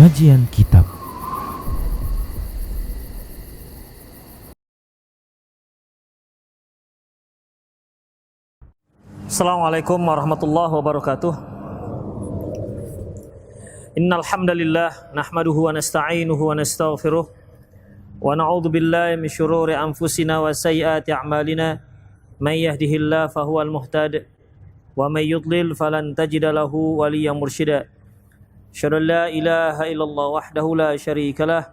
Kajian Kitab. Assalamualaikum warahmatullahi wabarakatuh. Innal hamdalillah nahmaduhu wa nasta'inuhu wa nastaghfiruh wa na'udzu billahi min syururi anfusina wa sayyiati a'malina. May yahdihillahu fahuwal muhtad wa may yudlil falan tajida lahu waliyyan mursyida. Asyhadu an la ilaha illallah wahdahu la syarikalah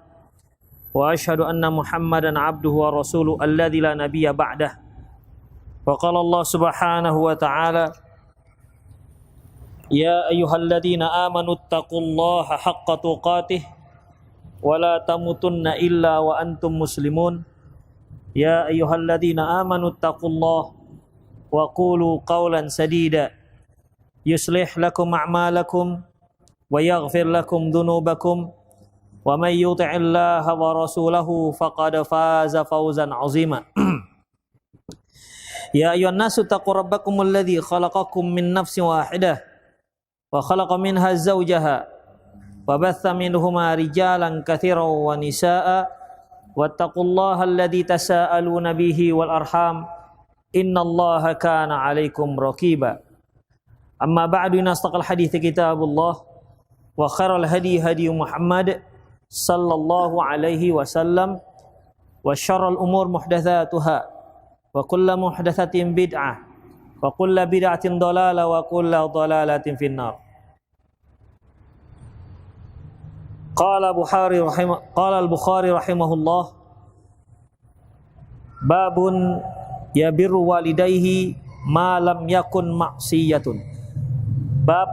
wa asyhadu anna Muhammadan 'abduhu wa rasuluhu alladzi la nabiyya ba'dah. Wa qala Allah subhanahu wa ta'ala, ya ayyuhalladzina amanu taqullaha haqqa tuqatih wa la tamutunna illa wa antum muslimun. Ya ayyuhalladzina amanu taqullaha wa qulu qawlan sadida yuslih lakum a'malakum wa yaghfir lakum dhunubakum wa may yuti'illaha wa rasulahu faqad faza fawzan 'azima. Ya ayyuhan nasu taqu rabbakumul ladzi khalaqakum min nafsin wahidah wa khalaqa minha zawjaha wa batha minhuma rijalan katsiran wa nisaa'a wattaqullaha alladzi tasaaluna bihi wal arham innallaha kana 'alaikum raqiba. Amma ba'du, nastaqal hadithi kitabullah wa khairal hadi hadi Muhammad sallallahu alaihi wasallam wa syarrul umur muhdatsatuha wa kullu muhdatsatin bid'ah wa kullu bid'atin dhalalah wa kullu dhalalatin finnar. Qala al-Bukhari rahimahullah, babun yabirru walidayhi ma lam yakun ma'siyatun. Bab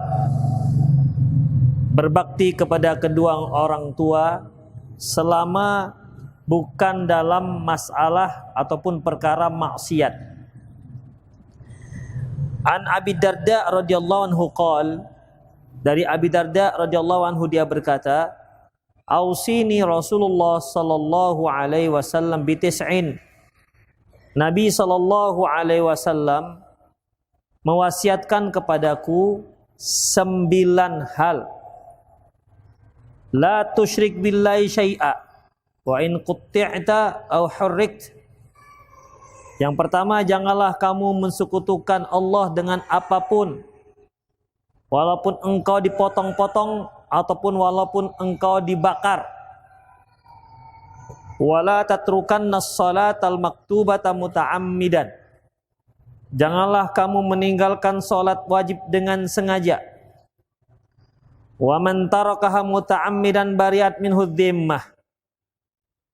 berbakti kepada kedua orang tua selama bukan dalam masalah ataupun perkara maksiat. An Abi Darda radhiyallahu anhu qala, dari Abi Darda radhiyallahu anhu dia berkata, ausini Rasulullah sallallahu alaihi wasallam bi tis'in. Nabi sallallahu alaihi wasallam mewasiatkan kepadaku 9 hal. La tusyrik billahi syai'a wa in qutti'ta aw hurrikt. Yang pertama, janganlah kamu mensekutukan Allah dengan apapun, walaupun engkau dipotong-potong ataupun walaupun engkau dibakar. Wala tatrukanna sholatal maktubata muta'ammidan. Janganlah kamu meninggalkan salat wajib dengan sengaja. Wa man tarakaha muta'ammidan bari'at minhu dhimmah.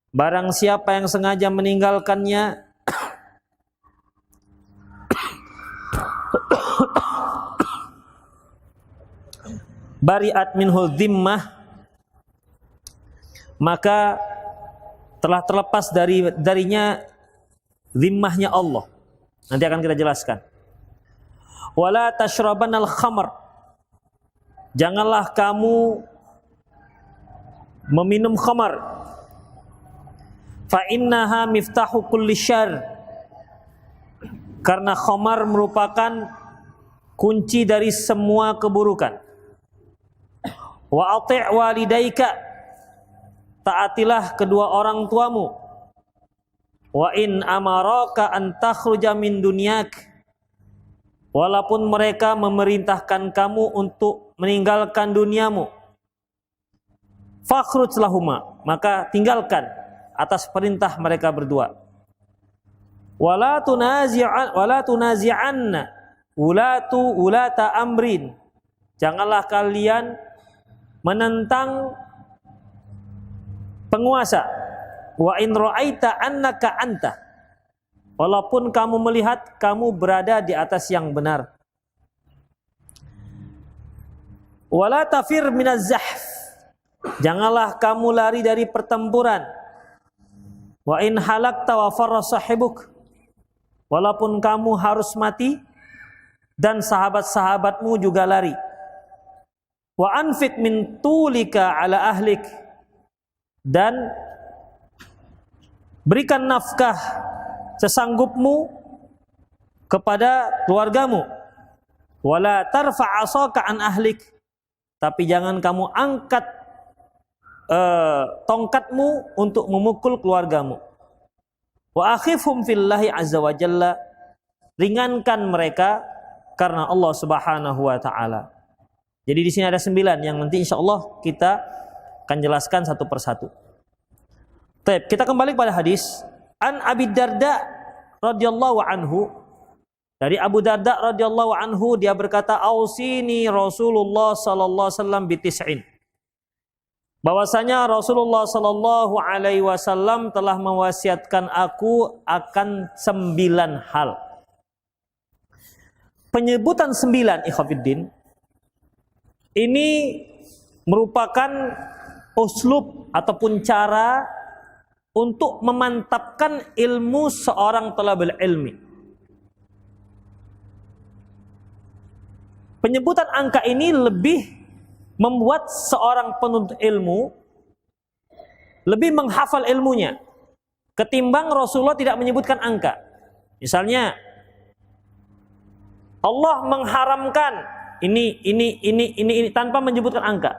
Barang siapa yang sengaja meninggalkannya bari'at minhu dhimmah, maka telah terlepas darinya zimmahnya Allah. Nanti akan kita jelaskan. Wala tashrabanal khamr. Janganlah kamu meminum khamar. Fa innaha miftahu kulli syarr. Karena khamar merupakan kunci dari semua keburukan. Wa ati' walidaika. Taatilah kedua orang tuamu. Wa in amaraka an takhruja min dunyak. Walaupun mereka memerintahkan kamu untuk meninggalkan duniamu. Fakhruj lahuma, maka tinggalkan atas perintah mereka berdua. Wala tunazi'anna ulata amrin. Janganlah kalian menentang penguasa. Wa in ra'aita annaka anta. Walaupun kamu melihat kamu berada di atas yang benar. Wala tafir minaz zahf. Janganlah kamu lari dari pertempuran. Wa in halakta wa farra sahibuk. Walaupun kamu harus mati dan sahabat-sahabatmu juga lari. Wa anfiq min tulika ala ahlik. Dan berikan nafkah sesanggupmu kepada keluargamu. Wala tarfa' asaka an ahlik. Tapi jangan kamu angkat tongkatmu untuk memukul keluargamu. Wa akhifhum fillahi azza wa jalla, ringankan mereka karena Allah Subhanahu wa taala. Jadi di sini ada 9 yang nanti insyaallah kita akan jelaskan satu persatu. Baik, kita kembali pada hadis An Abi Darda radhiyallahu anhu. Dari Abu Darda radhiyallahu anhu, dia berkata, "Ausini Rasulullah sallallahu alaihi wasallam bi tis'in." Bahwasanya Rasulullah sallallahu alaihi wasallam telah mewasiatkan aku akan 9 hal. Penyebutan 9 ikhwatiddin ini merupakan uslub ataupun cara untuk memantapkan ilmu seorang talabul ilmi. Penyebutan angka ini lebih membuat seorang penuntut ilmu lebih menghafal ilmunya ketimbang Rasulullah tidak menyebutkan angka. Misalnya Allah mengharamkan ini tanpa menyebutkan angka.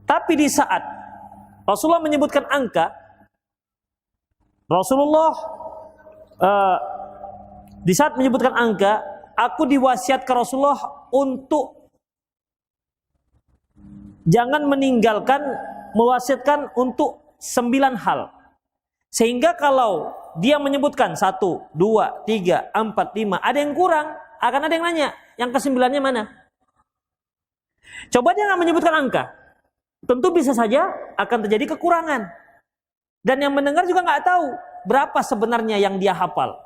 Tapi di saat Rasulullah menyebutkan angka, Rasulullah di saat menyebutkan angka, aku diwasiatkan Rasulullah untuk jangan meninggalkan, mewasiatkan untuk 9 hal. Sehingga kalau dia menyebutkan 1, 2, 3, 4, 5, ada yang kurang, akan ada yang nanya, yang ke-9-nya mana? Coba dia nggak menyebutkan angka, tentu bisa saja akan terjadi kekurangan. Dan yang mendengar juga nggak tahu berapa sebenarnya yang dia hafal.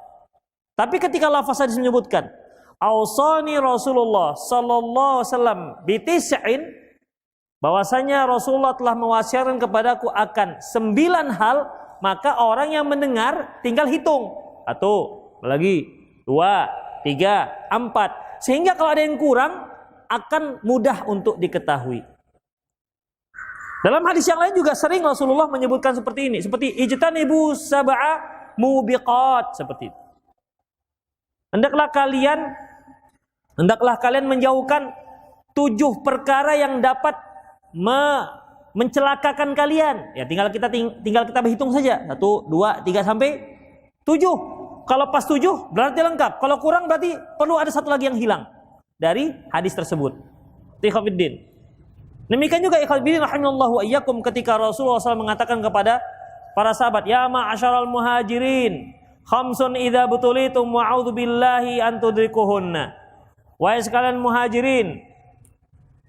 Tapi ketika lafaz hadis menyebutkan, Ausani Rasulullah sallallahu alaihi wasallam bi tis'in, bahwasanya Rasulullah telah mewasiatkan kepadaku akan 9 hal, maka orang yang mendengar tinggal hitung. 1, lagi 2, 3, 4. Sehingga kalau ada yang kurang akan mudah untuk diketahui. Dalam hadis yang lain juga sering Rasulullah menyebutkan seperti ini, seperti ijtanibu sab'a mubiqat, seperti itu. Hendaklah kalian menjauhkan 7 perkara yang dapat mencelakakan kalian. Ya tinggal kita berhitung saja. 1, 2, 3 sampai 7. Kalau pas 7 berarti lengkap. Kalau kurang berarti perlu ada satu lagi yang hilang dari hadis tersebut. Ikhwatiddin. Demikian juga ikhwatiddin rahimallahu wa iyyakum, ketika Rasulullah SAW mengatakan kepada para sahabat, "Ya ma'asyaral muhajirin, khamsun idza butulitum wa'udzu billahi an tudrikuhunna." Wahai sekalian muhajirin,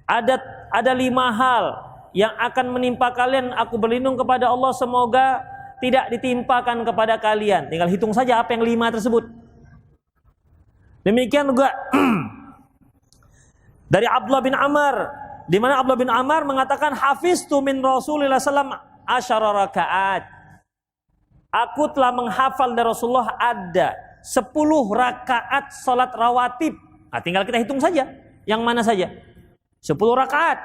ada 5 hal yang akan menimpa kalian, aku berlindung kepada Allah semoga tidak ditimpakan kepada kalian. Tinggal hitung saja apa yang 5 tersebut. Demikian juga dari Abdullah bin Amr, di mana Abdullah bin Amr mengatakan, hafiztu min Rasulillah sallam asyara rakaat. Aku telah menghafal dari Rasulullah ada 10 rakaat salat rawatib. Nah, tinggal kita hitung saja yang mana saja. 10 rakaat.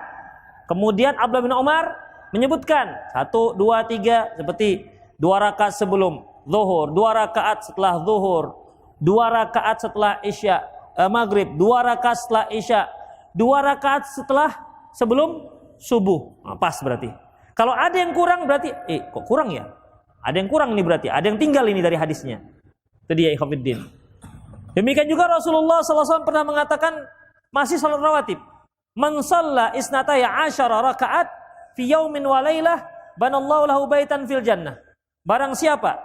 Kemudian Abdullah bin Umar menyebutkan 1, 2, 3 seperti 2 rakaat sebelum zuhur, 2 rakaat setelah zuhur, 2 rakaat setelah isya, maghrib, 2 rakaat setelah isya, 2 rakaat setelah sebelum subuh. Nah, pas berarti. Kalau ada yang kurang berarti kok kurang ya? Ada yang kurang ini berarti, ada yang tinggal ini dari hadisnya. Itu dia ikhwatiddin. Demikian juga Rasulullah SAW pernah mengatakan masih salat rawatib. Man shalla isnataya asyara rakaat fi yaumin wa lailah banallahu lahu baitan fil jannah. Barang siapa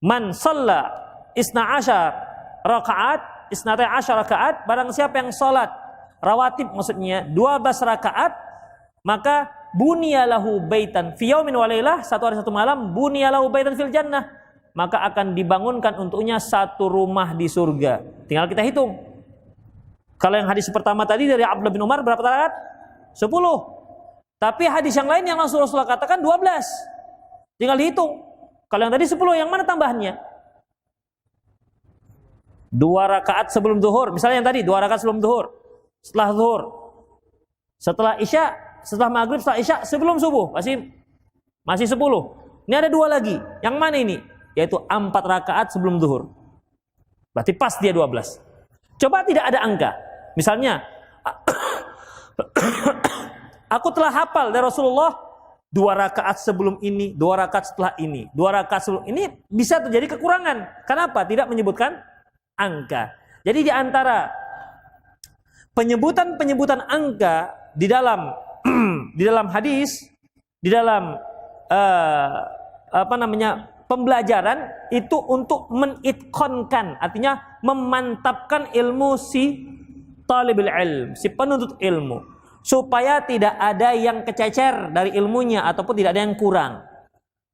man shalla isna asyar rakaat, isnataya asyara rakaat, barang siapa yang salat rawatib maksudnya 12 rakaat, maka bunyalahu baitan fi yaumin wa lailah, satu hari satu malam, bunyalahu baitan fil jannah, maka akan dibangunkan untuknya satu rumah di surga. Tinggal kita hitung. Kalau yang hadis pertama tadi dari Abdullah bin Umar berapa rakaat? 10. Tapi hadis yang lain yang Rasulullah katakan 12. Tinggal dihitung. Kalau yang tadi 10, yang mana tambahannya? 2 rakaat sebelum zuhur. Misalnya yang tadi 2 rakaat sebelum zuhur, setelah zuhur, setelah isya, setelah maghrib, setelah isya, sebelum subuh. Masih 10. Ini ada 2 lagi. Yang mana ini? Yaitu 4 rakaat sebelum zuhur. Berarti pas dia 12. Coba tidak ada angka. Misalnya Aku telah hafal dari Rasulullah 2 rakaat sebelum ini, 2 rakaat setelah ini, 2 rakaat sebelum ini, bisa terjadi kekurangan. Kenapa? Tidak menyebutkan angka. Jadi di antara penyebutan angka di dalam di dalam hadis, di dalam pembelajaran itu untuk menitqankan, artinya memantapkan ilmu si talibul ilm, si penuntut ilmu, supaya tidak ada yang kececer dari ilmunya ataupun tidak ada yang kurang.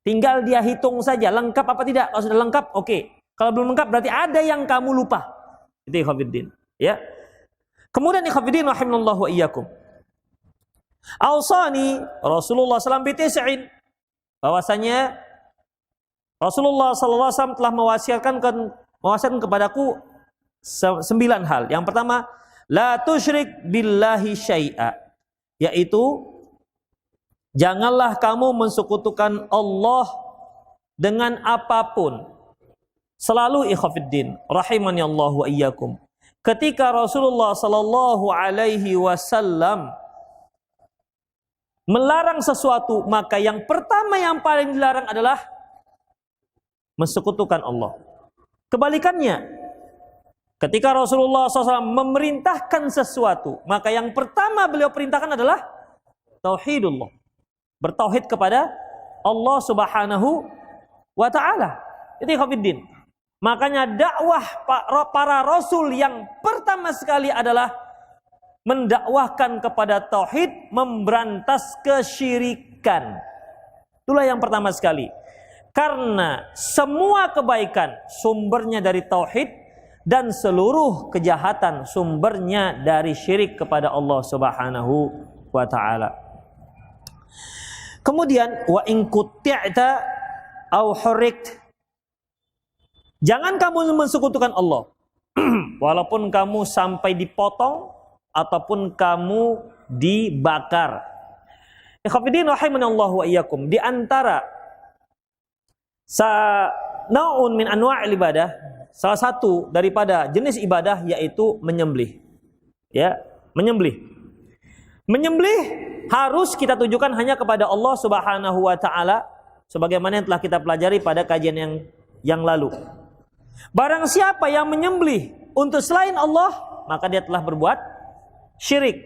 Tinggal dia hitung saja lengkap apa tidak. Kalau sudah lengkap, oke. Kalau belum lengkap berarti ada yang kamu lupa. Itu ikhwatiddin, ya. Kemudian ikhwatiddin rahimanallahu wa iyyakum. Ausani Rasulullah SAW bitis'in, bahwasanya Rasulullah SAW telah mewasiatkan kepadaku 9 hal. Yang pertama, la tusyrik billahi syai'a, yaitu janganlah kamu mensekutukan Allah dengan apapun. Selalu ikhwatiddin rahimani Allah wa iyyakum, ketika Rasulullah sallallahu alaihi wasallam melarang sesuatu, maka yang pertama yang paling dilarang adalah mensekutukan Allah. Kebalikannya, ketika Rasulullah SAW memerintahkan sesuatu, maka yang pertama beliau perintahkan adalah tauhidullah, bertauhid kepada Allah Subhanahu wa ta'ala. Itu ikhwatiddin. Makanya dakwah para rasul yang pertama sekali adalah mendakwahkan kepada tauhid, memberantas kesyirikan. Itulah yang pertama sekali. Karena semua kebaikan sumbernya dari tauhid dan seluruh kejahatan sumbernya dari syirik kepada Allah Subhanahu wa ta'ala. Kemudian wa in qutti'ta aw hurrikt, jangan kamu mensekutukan Allah walaupun kamu sampai dipotong ataupun kamu dibakar. Ikhwatiddin rahimanallahu wa iyyakum, di antara naun min anwa'il ibadah, salah satu daripada jenis ibadah yaitu menyembelih. Ya, menyembelih. Menyembelih harus kita tujukan hanya kepada Allah Subhanahu wa taala, sebagaimana yang telah kita pelajari pada kajian yang lalu. Barang siapa yang menyembelih untuk selain Allah, maka dia telah berbuat syirik.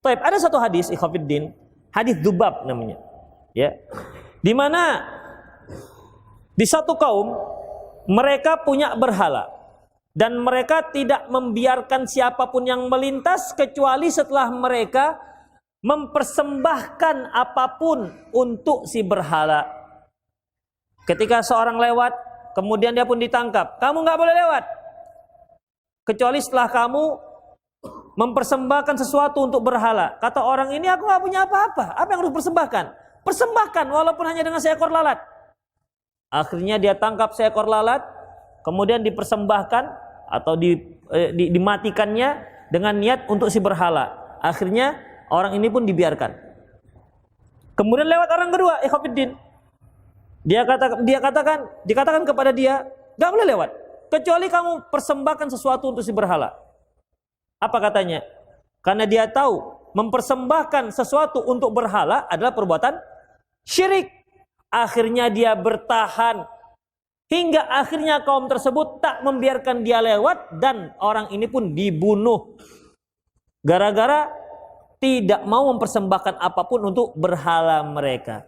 Taib, ada satu hadis ikhwatiddin, hadis Dzubab namanya, ya, di mana di satu kaum mereka punya berhala dan mereka tidak membiarkan siapapun yang melintas kecuali setelah mereka mempersembahkan apapun untuk si berhala. Ketika seorang lewat, kemudian dia pun ditangkap, kamu nggak boleh lewat kecuali setelah kamu mempersembahkan sesuatu untuk berhala. Kata orang ini, aku nggak punya apa-apa. Apa yang harus persembahkan? Persembahkan walaupun hanya dengan seekor lalat. Akhirnya dia tangkap seekor lalat, kemudian dipersembahkan atau dimatikannya dengan niat untuk si berhala. Akhirnya orang ini pun dibiarkan. Kemudian lewat orang kedua, ikhwatiddin, dikatakan kepada dia, nggak boleh lewat kecuali kamu persembahkan sesuatu untuk si berhala. Apa katanya? Karena dia tahu mempersembahkan sesuatu untuk berhala adalah perbuatan syirik. Akhirnya dia bertahan hingga akhirnya kaum tersebut tak membiarkan dia lewat dan orang ini pun dibunuh gara-gara tidak mau mempersembahkan apapun untuk berhala mereka.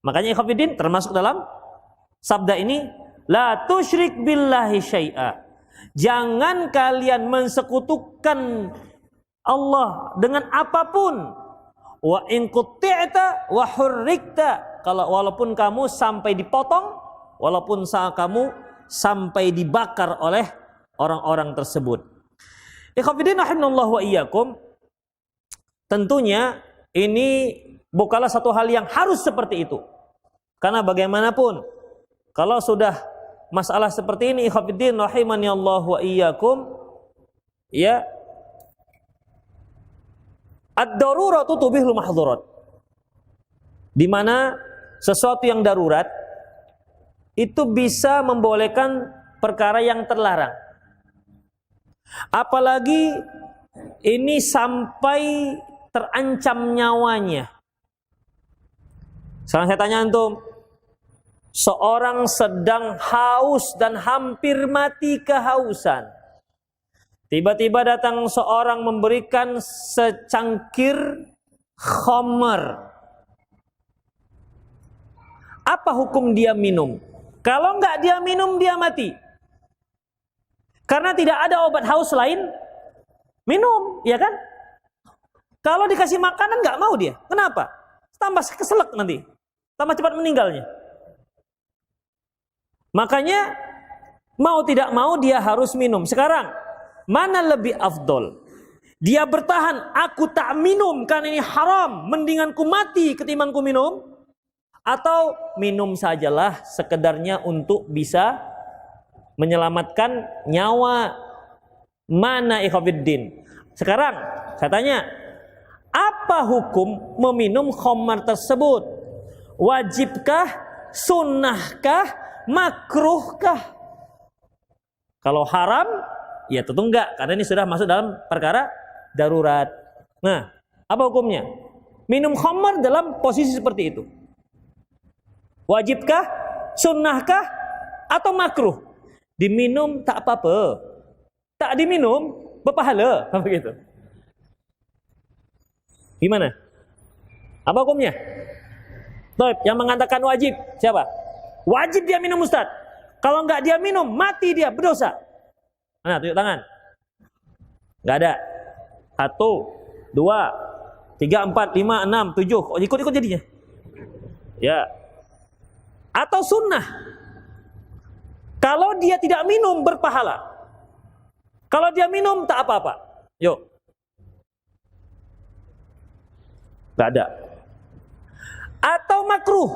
Makanya ikhwatiddin, termasuk dalam sabda ini, la tusyrik billahi syai'a, jangan kalian mensekutukan Allah dengan apapun. Wa in qutti'ta wa hurrikta, kalau walaupun kamu sampai dipotong, walaupun kamu sampai dibakar oleh orang-orang tersebut. Ikhwatiddin rahimanallahu wa iyyakum, tentunya ini bukanlah satu hal yang harus seperti itu. Karena bagaimanapun kalau sudah masalah seperti ini, ikhwatiddin rahimanallahu wa iyyakum, ya, ad-daruratu tubihul mahdzurat, di mana sesuatu yang darurat itu bisa membolehkan perkara yang terlarang. Apalagi ini sampai terancam nyawanya. Sekarang saya tanya antum, seorang sedang haus dan hampir mati kehausan. Tiba-tiba datang seorang memberikan secangkir khamar. Apa hukum dia minum? Kalau enggak dia minum, dia mati. Karena tidak ada obat haus lain minum, ya kan? Kalau dikasih makanan enggak mau dia. Kenapa? Tambah keselak nanti. Tambah cepat meninggalnya. Makanya mau tidak mau dia harus minum. Sekarang, mana lebih afdol? Dia bertahan, aku tak minum karena ini haram, mendingan ku mati ketimbang ku minum. Atau minum sajalah sekedarnya untuk bisa menyelamatkan nyawa. Mana ikhwafiddin? Sekarang saya tanya, apa hukum meminum khamar tersebut? Wajibkah? Sunnahkah? Makruhkah? Kalau haram, ya tentu enggak, karena ini sudah masuk dalam perkara darurat. Nah, apa hukumnya? Minum khamar dalam posisi seperti itu. Wajibkah? Sunnahkah? Atau makruh? Diminum tak apa-apa. Tak diminum berpahala, begitu. Gimana? Apa hukumnya? Baik, yang mengatakan wajib siapa? Wajib dia minum, Ustaz. Kalau enggak dia minum, mati dia, berdosa. Mana, tunjuk tangan. Enggak ada. 1, 2, 3, 4, 5, 6, 7. Oh, ikut-ikut jadinya. Ya. Atau sunnah. Kalau dia tidak minum, berpahala. Kalau dia minum, tak apa-apa. Yuk. Enggak ada. Atau makruh.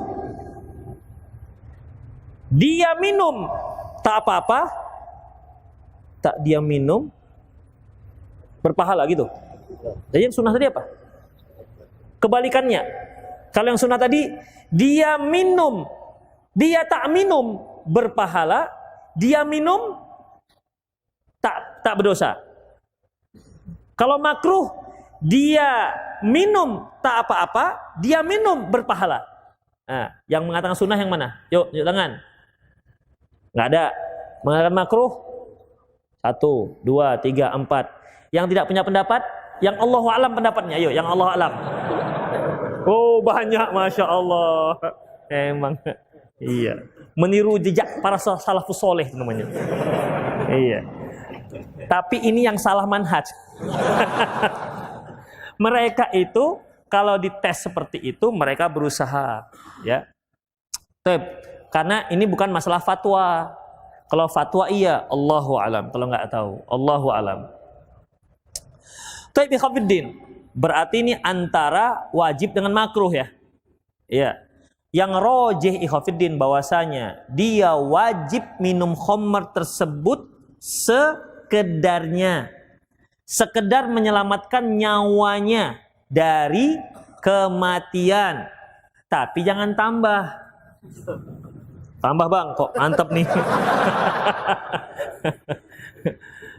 Dia minum, tak apa-apa. Tak dia minum, berpahala gitu. Jadi yang sunnah tadi apa? Kebalikannya. Kalau yang sunnah tadi, dia minum, dia tak minum, berpahala. Dia minum, tak berdosa. Kalau makruh, dia minum tak apa-apa, dia minum berpahala. Nah, yang mengatakan sunnah yang mana? Yuk, tunjuk tangan. Nggak ada. Mengatakan makruh? 1, 2, 3, 4. Yang tidak punya pendapat? Yang Allahu a'lam pendapatnya. Yuk, yang Allahu a'lam. Oh, banyak, masya Allah. Emang, iya. Meniru jejak para salafus soleh namanya. Iya. Tapi ini yang salah manhaj. Mereka itu kalau dites seperti itu mereka berusaha, ya. Karena ini bukan masalah fatwa. Kalau fatwa iya, Allahu a'lam. Kalau nggak tahu, Allahu a'lam. Ikhwafiddin, berarti ini antara wajib dengan makruh, ya. Iya. Yang rojih ikhwafiddin bahwasanya dia wajib minum khamar tersebut sekedarnya. Sekedar menyelamatkan nyawanya dari kematian. Tapi jangan tambah. Tambah bang, kok mantap nih.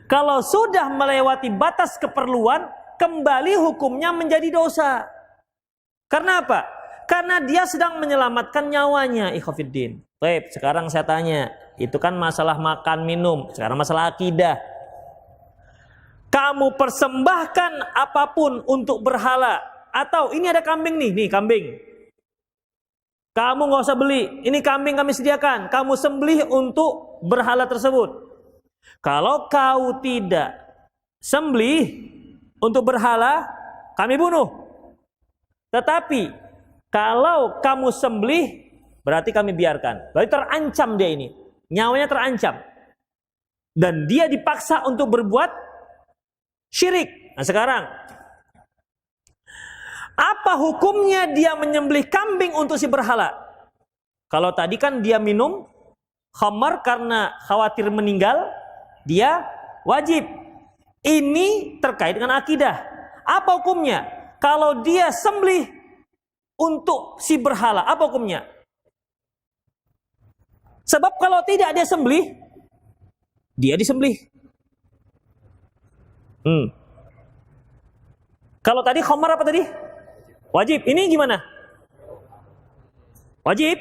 Kalau sudah melewati batas keperluan, kembali hukumnya menjadi dosa. Karena apa? Karena dia sedang menyelamatkan nyawanya, ikhwafiddin. Baik, sekarang saya tanya, itu kan masalah makan minum, sekarang masalah akidah. Kamu persembahkan apapun untuk berhala, atau ini ada kambing nih kambing. Kamu nggak usah beli, ini kambing kami sediakan, kamu sembelih untuk berhala tersebut. Kalau kau tidak sembelih untuk berhala, kami bunuh. Tetapi kalau kamu sembelih, berarti kami biarkan. Berarti terancam dia ini, nyawanya terancam, dan dia dipaksa untuk berbuat syirik. Nah sekarang, apa hukumnya dia menyembelih kambing untuk si berhala? Kalau tadi kan dia minum khamar karena khawatir meninggal, dia wajib. Ini terkait dengan akidah. Apa hukumnya? Kalau dia sembelih untuk si berhala, apa hukumnya? Sebab kalau tidak dia sembelih, dia disembelih. Kalau tadi khamar apa tadi? Wajib. Ini gimana? Wajib.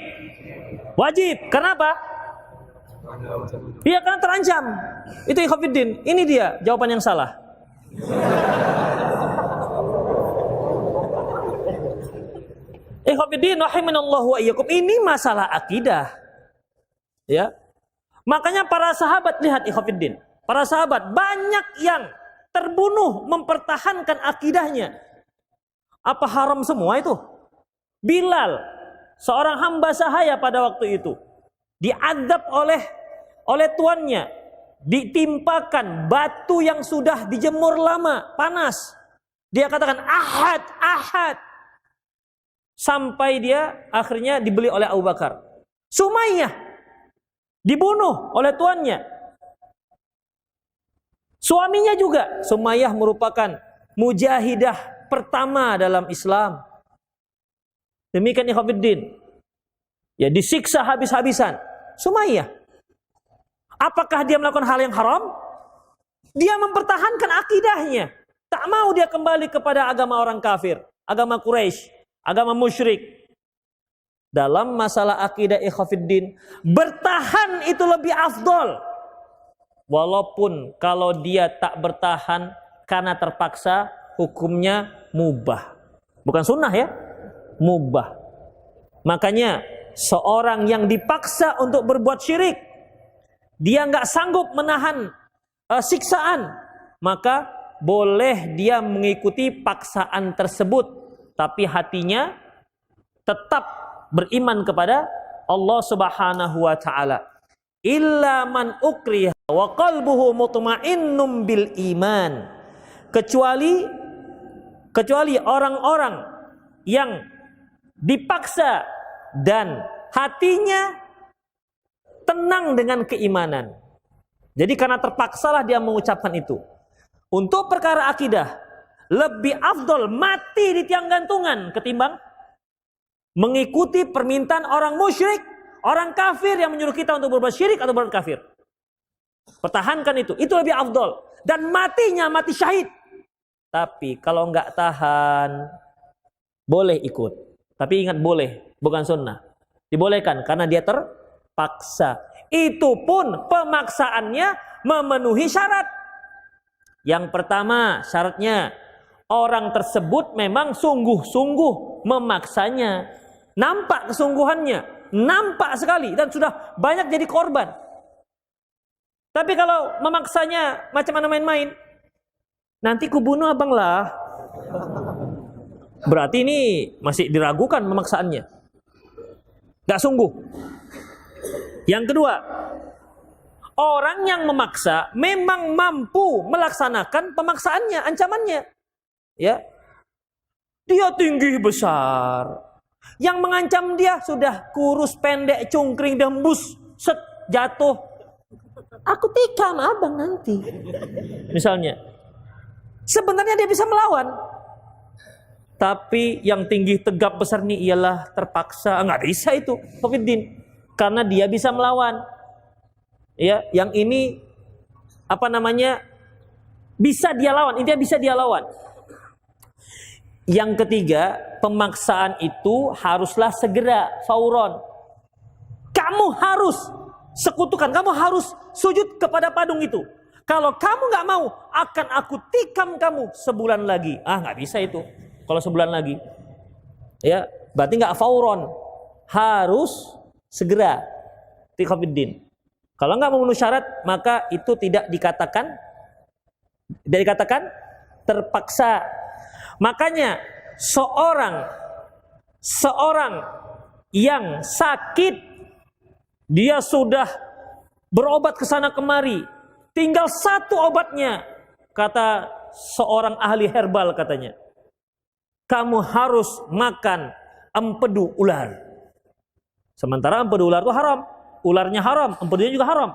Wajib. Kenapa? Iya, karena terancam. Itu ikhwafiddin. Ini dia jawaban yang salah. Ikhwafiddin rahimanallahu wa iyyakum. Ini masalah akidah. Ya. Makanya para sahabat, lihat ikhwafiddin. Para sahabat banyak yang terbunuh mempertahankan akidahnya. Apa haram semua itu? Bilal, seorang hamba sahaya pada waktu itu, diadab oleh tuannya, ditimpakan batu yang sudah dijemur lama, panas. Dia katakan ahad, ahad. Sampai dia akhirnya dibeli oleh Abu Bakar. Sumayyah dibunuh oleh tuannya. Suaminya juga. Sumayyah merupakan mujahidah pertama dalam Islam. Demikian ikhwafiddin. Ya, disiksa habis-habisan. Sumayyah. Apakah dia melakukan hal yang haram? Dia mempertahankan akidahnya. Tak mau dia kembali kepada agama orang kafir, agama Quraisy, agama musyrik. Dalam masalah akidah ikhwafiddin, bertahan itu lebih afdol. Walaupun kalau dia tak bertahan karena terpaksa, hukumnya mubah. Bukan sunnah ya, mubah. Makanya seorang yang dipaksa untuk berbuat syirik, dia nggak sanggup menahan siksaan, maka boleh dia mengikuti paksaan tersebut, tapi hatinya tetap beriman kepada Allah Subhanahu wa taala. Illa man ukriha wa qalbuhu mutmainnum bil iman. Kecuali orang-orang yang dipaksa dan hatinya tenang dengan keimanan. Jadi karena terpaksalah dia mengucapkan itu. Untuk perkara akidah, lebih afdol mati di tiang gantungan ketimbang mengikuti permintaan orang musyrik, orang kafir yang menyuruh kita untuk berbuat syirik atau berbuat kafir. Pertahankan itu lebih afdol. Dan matinya mati syahid. Tapi kalau nggak tahan, boleh ikut. Tapi ingat boleh, bukan sunnah. Dibolehkan karena dia terpaksa. Itu pun pemaksaannya memenuhi syarat. Yang pertama syaratnya, orang tersebut memang sungguh-sungguh memaksanya. Nampak kesungguhannya, nampak sekali, dan sudah banyak jadi korban. Tapi kalau memaksanya macam mana main-main, nanti kubunuh abang lah. Berarti ini masih diragukan memaksaannya, gak sungguh. Yang kedua, orang yang memaksa memang mampu melaksanakan pemaksaannya, ancamannya. Ya, dia tinggi besar. Yang mengancam dia sudah kurus, pendek, cungkring, dembus, set, jatuh. Aku tikam abang nanti. Misalnya. Sebenarnya dia bisa melawan. Tapi yang tinggi, tegap, besar ini ialah terpaksa. Nggak bisa itu, Khofiddin. Karena dia bisa melawan. Ya, yang ini bisa dia lawan. Intinya bisa dia lawan. Yang ketiga, pemaksaan itu haruslah segera, fauron. Kamu harus sekutukan, kamu harus sujud kepada padung itu. Kalau kamu nggak mau, akan aku tikam kamu sebulan lagi. Nggak bisa itu. Kalau sebulan lagi, ya berarti nggak fauron, harus segera. Tikhafiddin. Kalau nggak memenuhi syarat, maka itu tidak dikatakan terpaksa. Makanya seorang yang sakit, dia sudah berobat ke sana kemari, tinggal satu obatnya, kata seorang ahli herbal katanya, kamu harus makan empedu ular. Sementara empedu ular itu haram, ularnya haram, empedunya juga haram.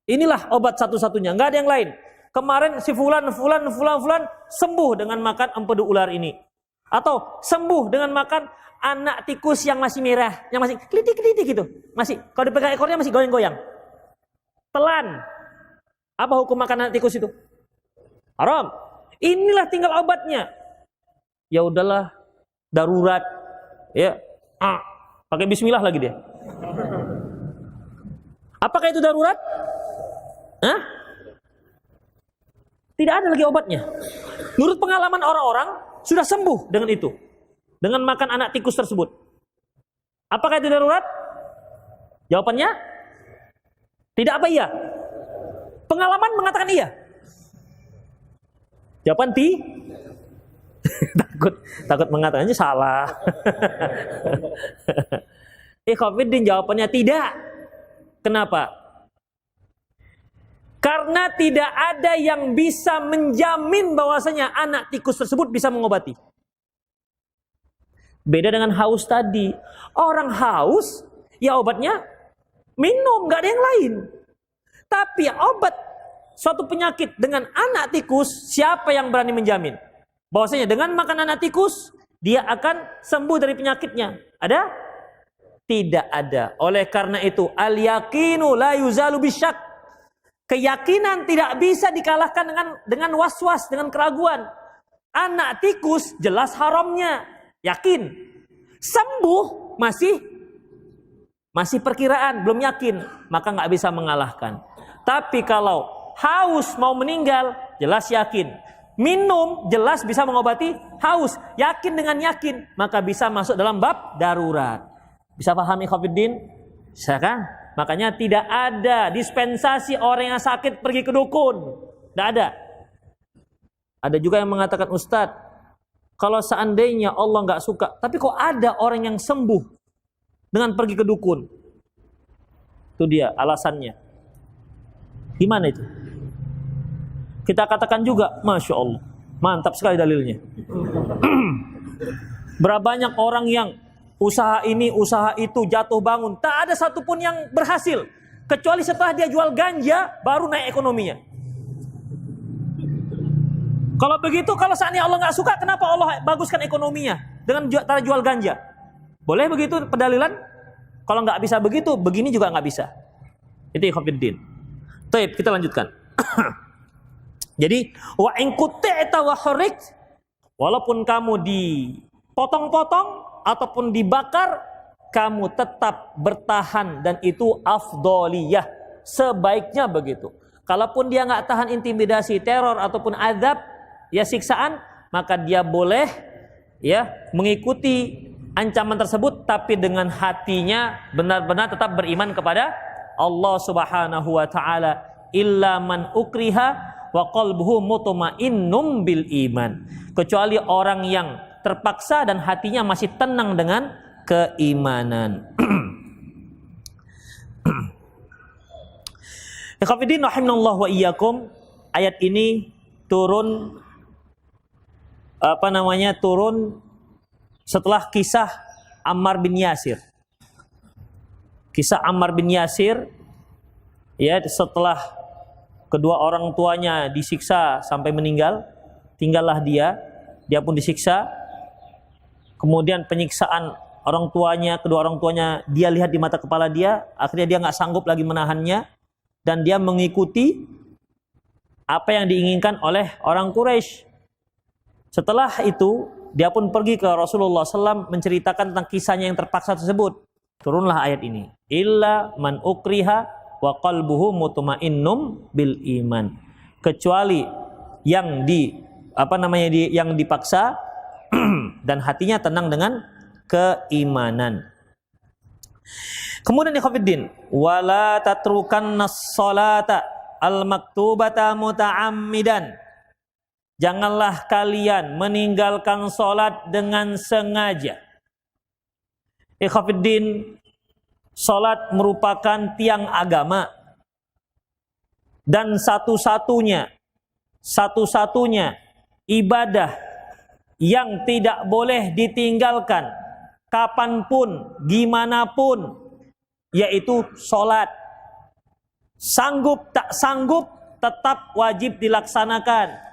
Inilah obat satu-satunya, nggak ada yang lain. Kemarin si fulan sembuh dengan makan empedu ular ini. Atau sembuh dengan makan anak tikus yang masih merah, yang masih klitik-klitik gitu. Masih, kalau dipegang ekornya masih goyang-goyang. Telan. Apa hukum makan anak tikus itu? Haram. Inilah tinggal obatnya. Ya udahlah, darurat. Ya, pakai bismillah lagi dia. Apakah itu darurat? Hah? Tidak ada lagi obatnya. Menurut pengalaman orang-orang, sudah sembuh dengan itu. Dengan makan anak tikus tersebut. Apakah itu darurat? Jawabannya, tidak apa iya? Pengalaman mengatakan iya. Jawaban takut mengatakannya salah. Ikhwafiddin, jawabannya tidak. Kenapa? Karena tidak ada yang bisa menjamin bahwasanya anak tikus tersebut bisa mengobati. Beda dengan haus tadi. Orang haus, ya obatnya minum, gak ada yang lain. Tapi obat suatu penyakit dengan anak tikus, siapa yang berani menjamin bahwasanya dengan makan anak tikus dia akan sembuh dari penyakitnya? Ada? Tidak ada. Oleh karena itu, al-yaqinu la yuzalu bisyak. Keyakinan tidak bisa dikalahkan dengan was-was, dengan keraguan. Anak tikus jelas haramnya, yakin. Sembuh masih perkiraan, belum yakin, maka nggak bisa mengalahkan. Tapi kalau haus mau meninggal, jelas yakin. Minum jelas bisa mengobati haus, yakin dengan yakin, maka bisa masuk dalam bab darurat. Bisa pahami Ikhwafiddin? Bisa kan? Makanya tidak ada dispensasi orang yang sakit pergi ke dukun. Tidak ada. Ada juga yang mengatakan, Ustadz, kalau seandainya Allah nggak suka, tapi kok ada orang yang sembuh dengan pergi ke dukun? Itu dia alasannya. Gimana itu? Kita katakan juga, Masya Allah, mantap sekali dalilnya. Berapa banyak orang yang usaha ini, usaha itu, jatuh bangun, tak ada satupun yang berhasil, kecuali setelah dia jual ganja, baru naik ekonominya. Kalau begitu, kalau seandainya Allah nggak suka, kenapa Allah baguskan ekonominya dengan cara jual ganja? Boleh begitu pendalilan? Kalau nggak bisa begitu, begini juga nggak bisa. Itu Ikhwafiddin. Baik, kita lanjutkan. Jadi, wa in qut'ta wa hurriq, walaupun kamu dipotong-potong ataupun dibakar, kamu tetap bertahan, dan itu afdoliyah, sebaiknya begitu. Kalaupun dia nggak tahan intimidasi, teror ataupun azab, ya siksaan, maka dia boleh ya mengikuti ancaman tersebut, tapi dengan hatinya benar-benar tetap beriman kepada Allah Subhanahu wa taala. Illa man ukriha wa qalbuhu mutmainnum bil iman. Kecuali orang yang terpaksa dan hatinya masih tenang dengan keimanan. Ikhwatiddin rahimanallah wa iyyakum. Ayat ini turun turun setelah kisah Ammar bin Yasir. Kisah Ammar bin Yasir, ya, setelah kedua orang tuanya disiksa sampai meninggal, tinggallah dia pun disiksa. Kemudian penyiksaan orang tuanya, kedua orang tuanya dia lihat di mata kepala dia, akhirnya dia nggak sanggup lagi menahannya, dan dia mengikuti apa yang diinginkan oleh orang Quraisy. Setelah itu, dia pun pergi ke Rasulullah SAW menceritakan tentang kisahnya yang terpaksa tersebut. Turunlah ayat ini. Illa man ukriha wa qalbuhu mutmainnum bil iman. Kecuali yang yang dipaksa dan hatinya tenang dengan keimanan. Kemudian ikhwatiddin, wala tatrukannas salata al-maktubata muta'ammidan. Janganlah kalian meninggalkan salat dengan sengaja. Ikhwatiddin, salat merupakan tiang agama, dan satu-satunya ibadah yang tidak boleh ditinggalkan kapanpun, gimanapun, yaitu sholat. Sanggup tak sanggup, tetap wajib dilaksanakan.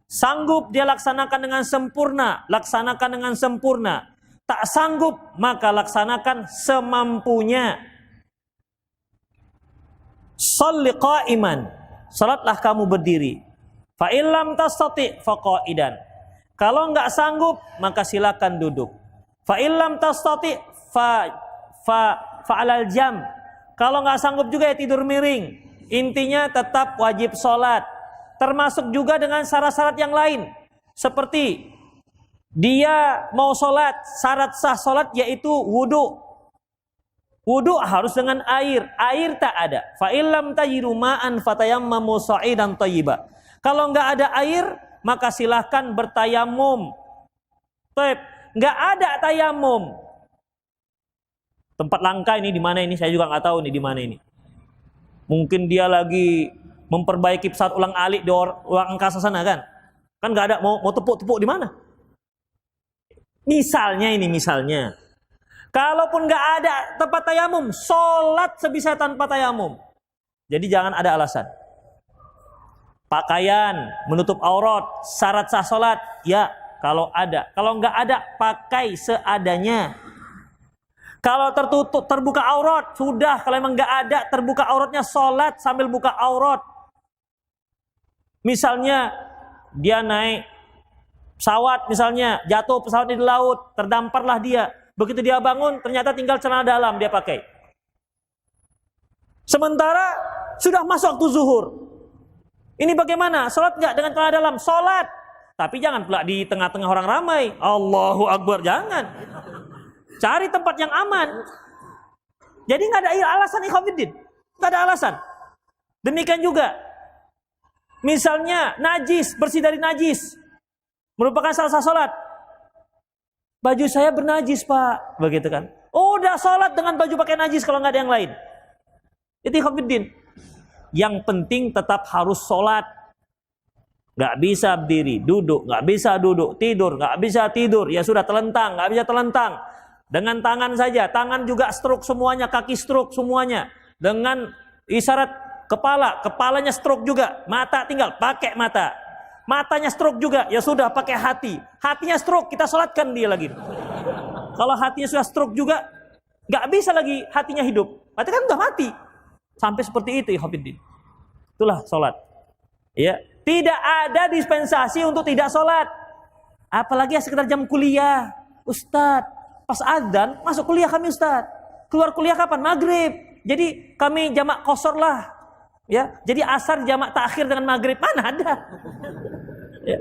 Sanggup dia laksanakan dengan sempurna, laksanakan dengan sempurna. Tak sanggup, maka laksanakan semampunya. Sholli qa'iman, salatlah kamu berdiri. Fa illam tastati faqaidan. Kalau enggak sanggup maka silakan duduk. Fa illam tastati fa alal jam. Kalau enggak sanggup juga ya tidur miring. Intinya tetap wajib sholat. Termasuk juga dengan syarat-syarat yang lain. Seperti dia mau sholat, syarat sah sholat yaitu wudu. Wudu harus dengan air. Air tak ada. Fa illam tajidu ma'an fatayammamu sha'idan thayyiba. Kalau enggak ada air, maka silahkan bertayamum. Enggak ada tayamum. Tempat langka ini di mana ini? Saya juga enggak tahu nih di mana ini. Mungkin dia lagi memperbaiki pesawat ulang-alik di ruang angkasa sana kan? Kan enggak ada mau tepuk-tepuk di mana? Misalnya. Kalaupun nggak ada tempat tayamum, sholat sebisa tanpa tayamum. Jadi jangan ada alasan. Pakaian, menutup aurat, syarat sah sholat, ya kalau ada. Kalau nggak ada, pakai seadanya. Kalau terbuka aurat, sudah. Kalau emang nggak ada terbuka auratnya, sholat sambil buka aurat. Misalnya dia naik pesawat, misalnya jatuh pesawatnya di laut, terdamparlah dia. Begitu dia bangun, ternyata tinggal celana dalam dia pakai. Sementara sudah masuk waktu zuhur. Ini bagaimana? Sholat nggak dengan celana dalam? Sholat. Tapi jangan pula di tengah-tengah orang ramai. Allahu Akbar, jangan. Cari tempat yang aman. Jadi nggak ada alasan ikhwatiddin. Nggak ada alasan. Demikian juga. Misalnya najis, bersih dari najis. Merupakan salah satu sholat. Baju saya bernajis pak, begitu kan? Oh, udah sholat dengan baju pakai najis kalau nggak ada yang lain. Itu ikhwatiddin. Yang penting tetap harus sholat. Nggak bisa berdiri, duduk, nggak bisa duduk, tidur, nggak bisa tidur. Ya sudah telentang, nggak bisa telentang. Dengan tangan saja, tangan juga stroke semuanya, kaki stroke semuanya. Dengan isyarat kepalanya stroke juga. Mata tinggal pakai mata. Matanya stroke juga, ya sudah pakai hati. Hatinya stroke, kita sholatkan dia lagi. Kalau hatinya sudah stroke juga, nggak bisa lagi hatinya hidup. Berarti kan udah mati. Sampai seperti itu, ikhwatiddin. Itulah sholat. Ya, tidak ada dispensasi untuk tidak sholat. Apalagi sekitar jam kuliah, Ustadz. Pas adzan masuk kuliah kami Ustadz. Keluar kuliah kapan? Maghrib. Jadi kami jamak qashar lah. Ya, jadi asar jamak takhir dengan maghrib, mana ada? Ya.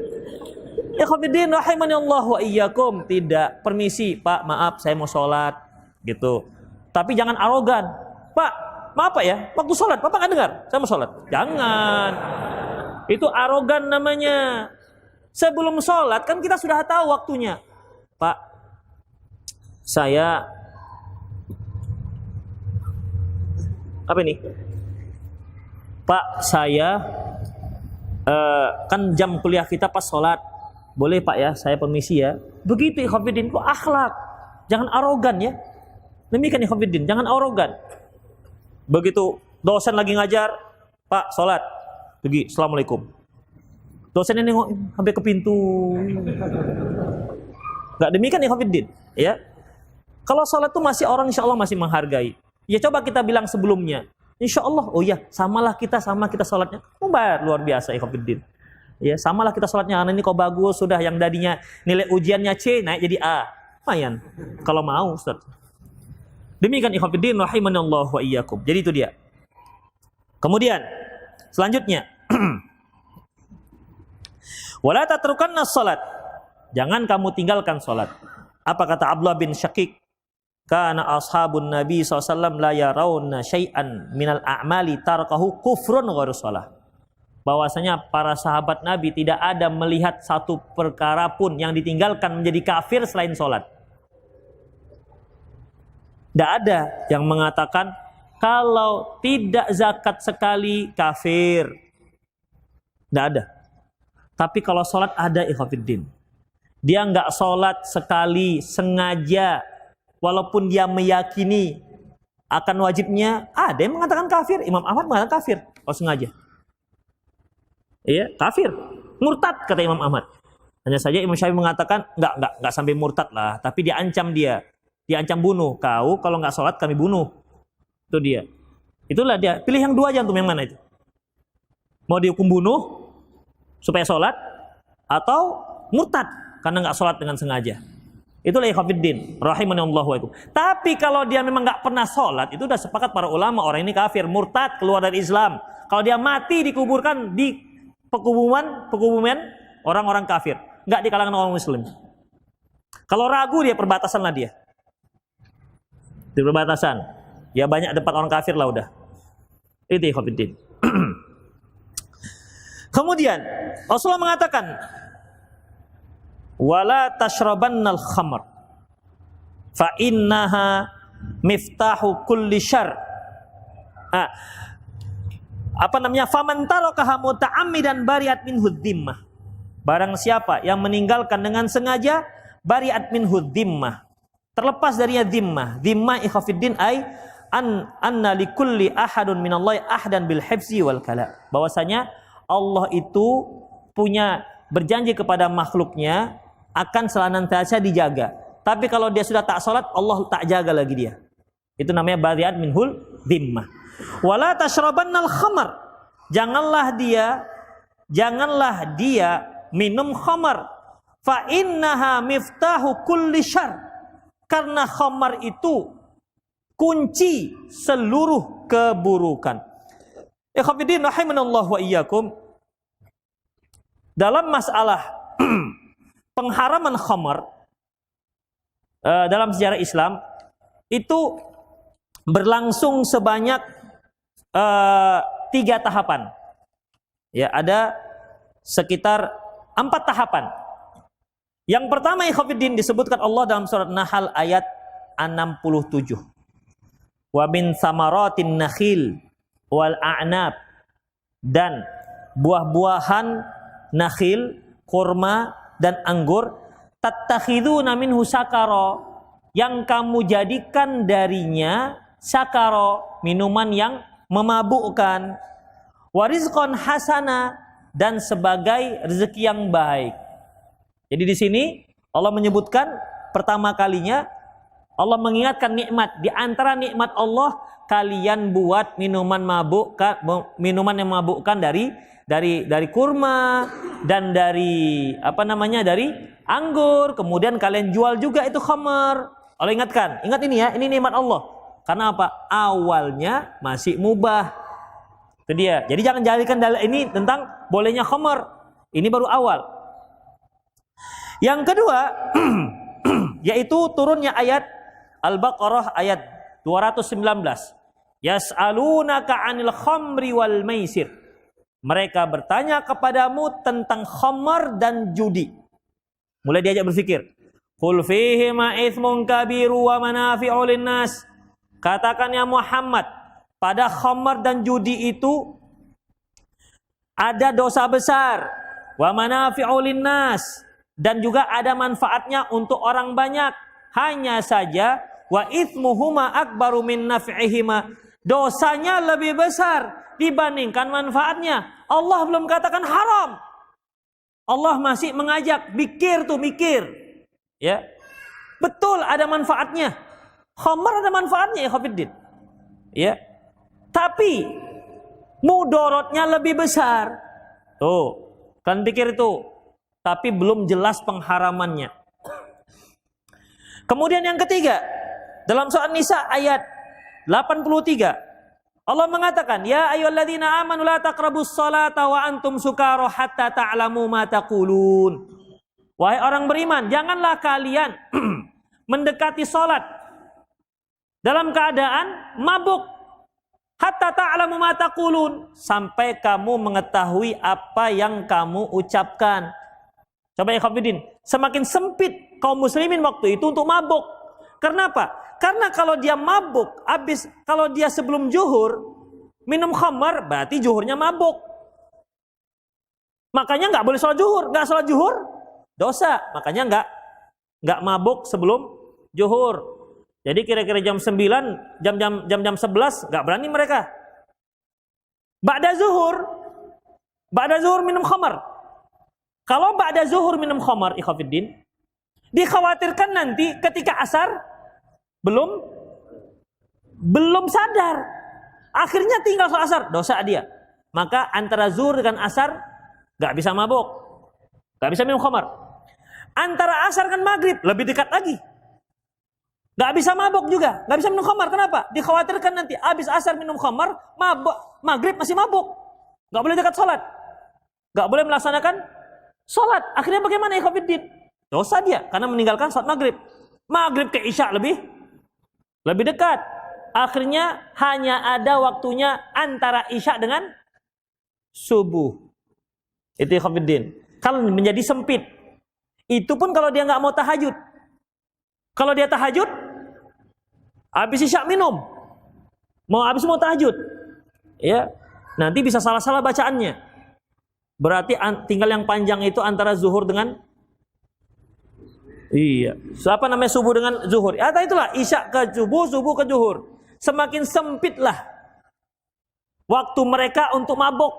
Ikhwatiddin rahimani Allah wa iyyakum. Tidak, permisi Pak, maaf saya mau sholat gitu. Tapi jangan arogan. Pak, maaf Pak ya, waktu sholat Bapak nggak dengar saya mau sholat. Jangan. Itu arogan namanya. Sebelum sholat kan kita sudah tahu waktunya. Pak, saya apa ini? Pak, saya kan jam kuliah kita pas sholat. Boleh Pak ya, saya permisi ya. Begitu ikhwatiddin, itu akhlak. Jangan arogan ya. Demikian ikhwatiddin, jangan arogan. Begitu dosen lagi ngajar, Pak sholat, pergi, assalamualaikum. Dosennya nengok sampai ke pintu. Gak demikian ikhwatiddin ya. Kalau sholat tuh masih orang insya Allah masih menghargai. Ya coba kita bilang sebelumnya. Insya Allah, oh ya, samalah kita sholatnya. Bayar luar biasa, ikhwatiddin. Ya, samalah kita sholatnya. Anak ini kok bagus, sudah yang tadinya nilai ujiannya C naik jadi A. Lumayan. Kalau mau, Ustaz. Demikian ikhwatiddin rahimanallah wa iyyakum. Jadi itu dia. Kemudian selanjutnya, wala tatrukanna shalat. Jangan kamu tinggalkan salat. Apa kata Abdullah bin Syaqiq? Kana ashabun Nabi SAW la yarawna syai'an minal a'mali tarkahu kufrun ghairu shalah. Bahwasanya para sahabat Nabi tidak ada melihat satu perkara pun yang ditinggalkan menjadi kafir selain sholat. Tidak ada yang mengatakan kalau tidak zakat sekali kafir. Tidak ada. Tapi kalau sholat ada, ikhwatiddin. Dia nggak sholat sekali sengaja, walaupun dia meyakini akan wajibnya, ada yang mengatakan kafir. Imam Ahmad mengatakan kafir kalau sengaja. Iya, kafir, murtad kata Imam Ahmad. Hanya saja Imam Syafi'i mengatakan enggak sampai murtad lah, tapi diancam diancam bunuh. Kau kalau nggak sholat kami bunuh. Itu dia. Itulah dia. Pilih yang dua aja, untuk yang mana itu? Mau dihukum bunuh supaya sholat, atau murtad karena nggak sholat dengan sengaja. Itulah ikhwatiddin rahimanallahu wa iyakum. Tapi kalau dia memang nggak pernah sholat, itu udah sepakat para ulama, orang ini kafir, murtad, keluar dari Islam. Kalau dia mati dikuburkan di pekuburan orang-orang kafir, nggak di kalangan orang muslim. Kalau ragu dia perbatasan lah dia. Di perbatasan. Ya banyak tempat orang kafir lah udah. Itu ikhwatiddin. Kemudian Rasulullah mengatakan, wala tashrabannal khamr fa innaha miftahu kulli syarr. Faman tarakaha muta'ammidan bari'at minhu dhimmah. Barang siapa yang meninggalkan dengan sengaja, bari'at minhu dhimmah, terlepas darinya dhimmah. Dhimmah ikhwatiddin ay anna likulli ahadun minallahi ahdan bil hifzi wal kala. Bahwasanya Allah itu punya berjanji kepada makhluknya akan senantiasa dijaga. Tapi kalau dia sudah tak sholat, Allah tak jaga lagi dia. Itu namanya bari'at minhul dhimmah. Wala tashrabannal khamar. Janganlah dia minum khamar. Fa innaha miftahu kulli syarr. Karena khamar itu kunci seluruh keburukan. Ikhwatiddin rahimanallahu wa iyyakum. Dalam masalah pengharaman khamar dalam sejarah Islam itu berlangsung sebanyak 3 tahapan. Ya, ada sekitar 4 tahapan. Yang pertama ikhwatiddin disebutkan Allah dalam surat Nahl ayat 67. Wa min samaratin nakhil wal a'nab, dan buah-buahan nakhil, kurma dan anggur, tattakhiduna minhu sakara, yang kamu jadikan darinya sakara, minuman yang memabukkan, warizqan hasana, dan sebagai rezeki yang baik. Jadi di sini Allah menyebutkan pertama kalinya Allah mengingatkan nikmat. Di antara nikmat Allah, kalian buat minuman yang memabukkan dari kurma dan dari dari anggur, kemudian kalian jual juga itu khamar. Allah ingatkan, ingat ini ya, ini nikmat Allah. Karena apa? Awalnya masih mubah. Itu dia. Jadi jangan jadikan dalil ini tentang bolehnya khamar. Ini baru awal. Yang kedua yaitu turunnya ayat Al-Baqarah ayat 219. Yas'alunaka 'anil khamri wal maisir. Mereka bertanya kepadamu tentang khamar dan judi. Mulai diajak berpikir. Qul fihi ma itsmun kabiru wa manafi'u linnas. Katakan ya Muhammad, pada khamar dan judi itu ada dosa besar, wa manafi'u linnas, dan juga ada manfaatnya untuk orang banyak. Hanya saja wa itsmuhuma akbaru min naf'ihima. Dosanya lebih besar dibandingkan manfaatnya. Allah belum katakan haram. Allah masih mengajak, mikir. Ya. Betul ada manfaatnya. Khamar ada manfaatnya ya Khafiddin. Ya. Tapi mudorotnya lebih besar. Tuh, kan pikir itu. Tapi belum jelas pengharamannya. Kemudian yang ketiga, dalam surat Nisa ayat 83, Allah mengatakan, ya ayyuhalladzina amanu la taqrabus salata wa antum sukara hatta ta'lamu ma taqulun. Wahai orang beriman, janganlah kalian mendekati salat dalam keadaan mabuk, hatta ta'lamu ma taqulun, sampai kamu mengetahui apa yang kamu ucapkan. Coba ya Khafidin, semakin sempit kaum muslimin waktu itu untuk mabuk. Kenapa? Karena kalau dia mabuk, kalau dia sebelum zuhur minum khamar, berarti zuhurnya mabuk. Makanya nggak boleh sholat zuhur, nggak sholat zuhur dosa. Makanya nggak mabuk sebelum zuhur. Jadi kira-kira jam 9, jam 11 nggak berani mereka. Ba'da zuhur minum khamar. Kalau ba'da zuhur minum khamar, ikhwafiddin, dikhawatirkan nanti ketika asar belum sadar. Akhirnya tinggal sholat asar, dosa dia. Maka antara zuhur dengan asar nggak bisa mabuk, nggak bisa minum khamar. Antara asar dengan maghrib lebih dekat lagi, nggak bisa mabuk juga, nggak bisa minum khamar. Kenapa? Dikhawatirkan nanti habis asar minum khamar, mabuk, maghrib masih mabuk, nggak boleh dekat sholat, nggak boleh melaksanakan sholat. Akhirnya bagaimana ya Khofiddin? Dosa dia karena meninggalkan sholat maghrib. Maghrib ke isya lebih dekat. Akhirnya hanya ada waktunya antara isya dengan subuh. Itu Khofiddin. Kalau menjadi sempit. Itu pun kalau dia nggak mau tahajud. Kalau dia tahajud, habis isya minum. Habis mau tahajud. Ya, nanti bisa salah-salah bacaannya. Berarti tinggal yang panjang itu antara zuhur dengan siapa namanya subuh dengan zuhur. Itulah isya ke subuh, subuh ke zuhur. Semakin sempitlah waktu mereka untuk mabuk.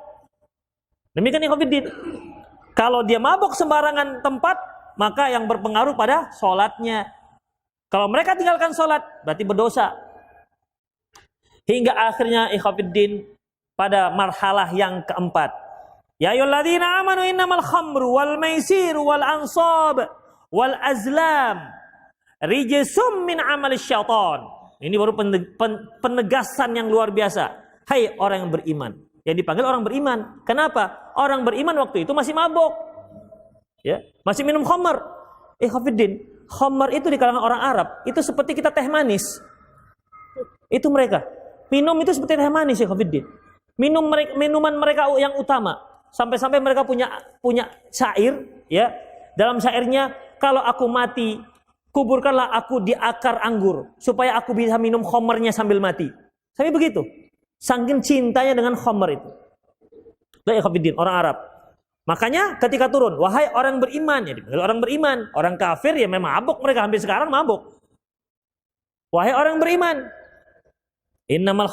Demikian Khofiddin. Kalau dia mabuk sembarangan tempat, maka yang berpengaruh pada sholatnya. Kalau mereka tinggalkan sholat, berarti berdosa. Hingga akhirnya Khofiddin pada marhalah yang keempat. Ya ayyuhalladzina amanu innamal khamru wal maisiru wal ansab wal azlam rijsum min amali syaitan. Ini baru penegasan yang luar biasa. Hai orang yang beriman. Yang dipanggil orang beriman. Kenapa? Orang beriman waktu itu masih mabuk. Ya, masih minum khamar. Khofiddin, khamar itu di kalangan orang Arab itu seperti kita teh manis. Itu mereka. Minum itu seperti teh manis ya Khofiddin. Minuman mereka yang utama. Sampai-sampai mereka punya syair, ya. Dalam syairnya, kalau aku mati, kuburkanlah aku di akar anggur supaya aku bisa minum khamarnya sambil mati. Sampai begitu. Saking cintanya dengan khamar itu. Ya Khofiddin, orang Arab. Makanya ketika turun, wahai orang beriman, ya dipanggil orang beriman. Orang kafir ya memang mabuk, mereka hampir sekarang mabuk. Wahai orang beriman, innamal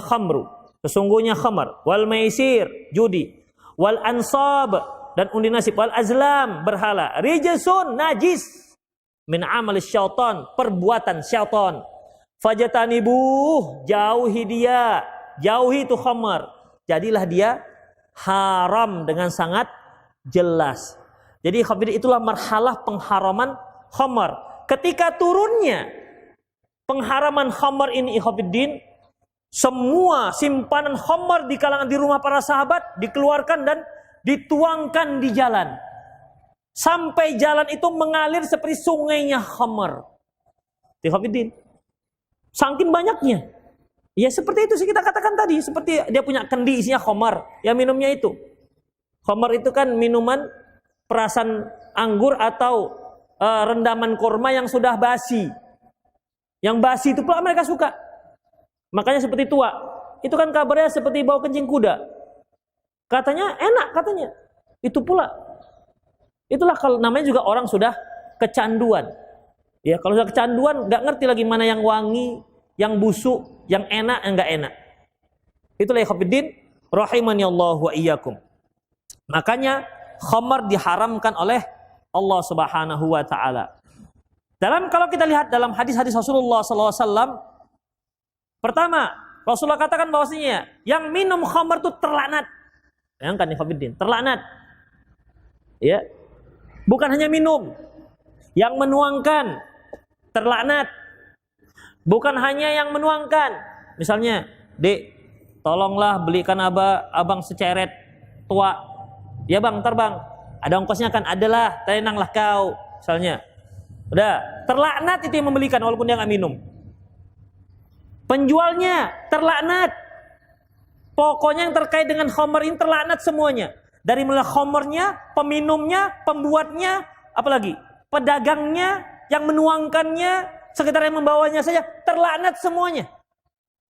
khamru, sesungguhnya khamar, wal maisir, judi, wal ansab, dan undi nasib, wal azlam, berhala, rijsun, najis, min amali syaitan, perbuatan syaitan. Fajatanibuh, jauhi dia, jauhi itu khamar. Jadilah dia haram dengan sangat jelas. Jadi Khofiddin, itulah marhalah pengharaman khamar. Ketika turunnya pengharaman khamar ini Khofiddin, semua simpanan khamar di kalangan di rumah para sahabat dikeluarkan dan dituangkan di jalan. Sampai jalan itu mengalir seperti sungainya khamar. Khofiddin, saking banyaknya. Ya seperti itu sih kita katakan tadi, seperti dia punya kendi isinya khamar, ya minumnya itu. Khamar itu kan minuman perasan anggur atau rendaman kurma yang sudah basi. Yang basi itu pula mereka suka. Makanya seperti tua. Itu kan kabarnya seperti bau kencing kuda. Katanya enak katanya. Itu pula. Itulah kalau namanya juga orang sudah kecanduan. Ya kalau sudah kecanduan nggak ngerti lagi mana yang wangi, yang busuk, yang enak, yang nggak enak. Itulah Khofiddin rahimani Allah wa iyyakum. Makanya khamar diharamkan oleh Allah Subhanahu wa taala. Kalau kita lihat dalam hadis-hadis Rasulullah SAW, pertama Rasulullah katakan bahwasanya yang minum khamar itu terlaknat. Bayangkan nih Khofiddin, terlaknat. Ya, bukan hanya minum, yang menuangkan terlaknat. Bukan hanya yang menuangkan. Misalnya, Dek, tolonglah belikan abang seceret tua. Ya bang, ntar bang, ada ongkosnya kan? Adalah, tenanglah kau. Misalnya, udah, terlaknat itu yang membelikan walaupun dia nggak minum. Penjualnya terlaknat. Pokoknya yang terkait dengan khamar ini terlaknat semuanya. Dari mulai khamarnya, peminumnya, pembuatnya, apalagi pedagangnya, yang menuangkannya, sekitar yang membawanya saja terlaknat semuanya.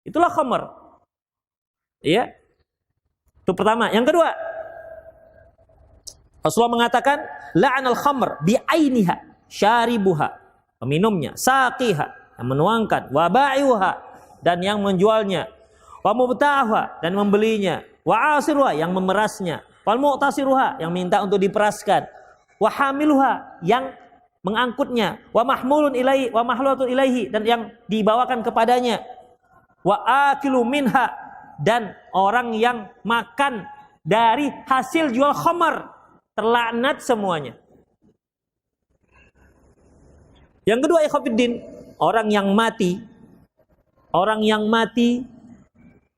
Itulah khamar. Iya. Itu pertama. Yang kedua, Rasulullah mengatakan la'anal khamr bi'ainiha syaribuha, peminumnya, saqiha, yang menuangkan, wa ba'iha, dan yang menjualnya, wa mubta'aha, dan membelinya, wa asiruha, yang memerasnya, wal mu'tasiruha, yang minta untuk diperaskan, wa hamiluha, yang mengangkutnya, wa mahmulun ilaihi, wa mahlulatun ilaihi, dan yang dibawakan kepadanya, wa akilu minha, dan orang yang makan dari hasil jual khamar. Terlaknat semuanya. Yang kedua, ikhwatiddin, orang yang mati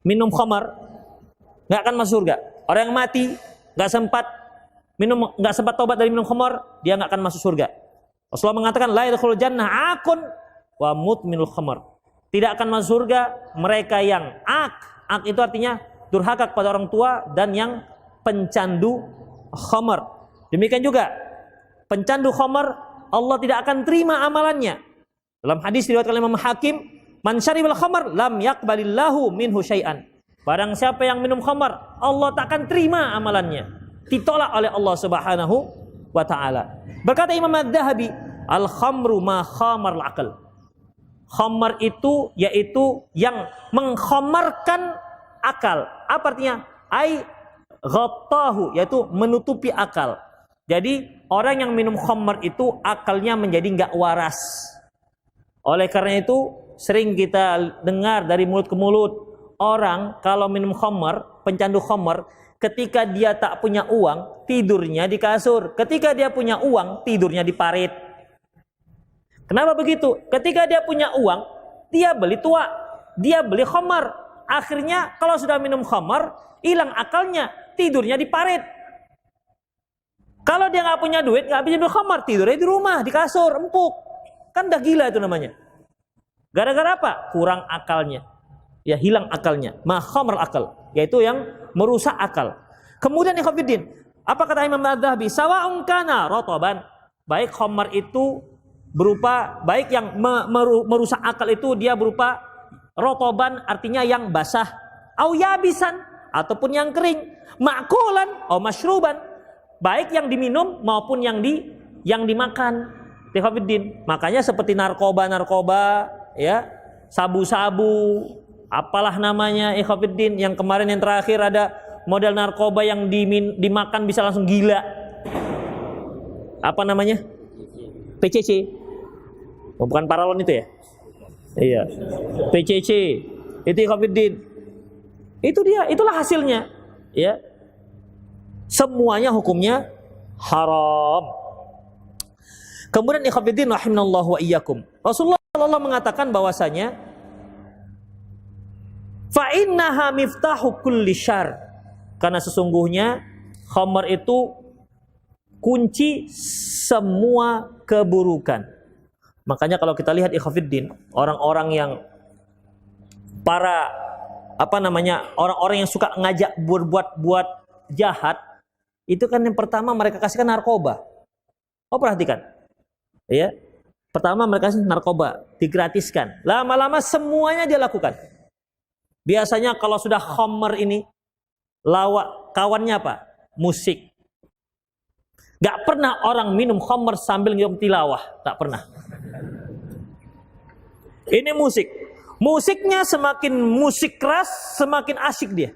minum khamar nggak akan masuk surga. Orang yang mati nggak sempat tobat dari minum khamar, dia nggak akan masuk surga. Rasulullah mengatakan, la yadkhulul jannah akun wa mudminul khamar. Tidak akan masuk surga mereka yang ak itu artinya durhaka kepada orang tua dan yang pencandu khamar. Demikian juga pencandu khamar, Allah tidak akan terima amalannya. Dalam hadis diriwayatkan oleh Imam Hakim, man syaribal khamar lam yaqbalillahu minhu syai'an. Barang siapa yang minum khamar, Allah tak akan terima amalannya. Ditolak oleh Allah Subhanahu wa taala. Berkata Imam Adz-Dzahabi, al-khamru ma khamar al-aql. Khamar itu yaitu yang mengkhamarkan akal. Apa artinya? Ai ghattahu, yaitu menutupi akal. Jadi orang yang minum khamar itu akalnya menjadi enggak waras. Oleh karena itu sering kita dengar dari mulut ke mulut, orang kalau minum khamar, pencandu khamar, ketika dia tak punya uang, tidurnya di kasur. Ketika dia punya uang, tidurnya di parit. Kenapa begitu? Ketika dia punya uang, dia beli tua, dia beli khamar. Akhirnya kalau sudah minum khamar, hilang akalnya, tidurnya di parit. Kalau dia nggak punya duit, nggak bisa beli khamar, tidurnya di rumah, di kasur, empuk. Kan udah gila itu namanya. Gara-gara apa? Kurang akalnya. Ya, hilang akalnya. Ma khamar akal, yaitu yang merusak akal. Kemudian ikhwatiddin, apa kata Imam Adz-Dzahabi? Sawa'un kana rotoban. Baik khamar itu berupa, baik yang merusak akal itu dia berupa rotoban, artinya yang basah, au yabisan, ataupun yang kering, ma'kulan au masyruban, baik yang diminum maupun yang dimakan. Ikhwatiddin, makanya seperti narkoba ya, sabu-sabu, apalah namanya ikhwatiddin, yang kemarin yang terakhir ada model narkoba yang dimakan bisa langsung gila. Apa namanya? PCC. Oh, bukan paralon itu ya? Iya. PCC. Itu ikhwatiddin. Itu dia, itulah hasilnya. Ya. Semuanya hukumnya haram. Kemudian ikhwatiddin rahimanallahu wa iyyakum. Rasulullah sallallahu mengatakan bahwasanya fa innaha miftahu kulli syarr. Karena sesungguhnya khamar itu kunci semua keburukan. Makanya kalau kita lihat ikhwatiddin, orang-orang yang orang-orang yang suka ngajak buat jahat, itu kan yang pertama mereka kasihkan narkoba. Oh, perhatikan. Ya. Pertama mereka kasih narkoba, digratiskan. Lama-lama semuanya dia lakukan. Biasanya kalau sudah khamar ini, kawannya apa? Musik. Gak pernah orang minum khamar sambil ngium tilawah, tak pernah. Ini musik. Musiknya semakin musik keras, semakin asyik dia.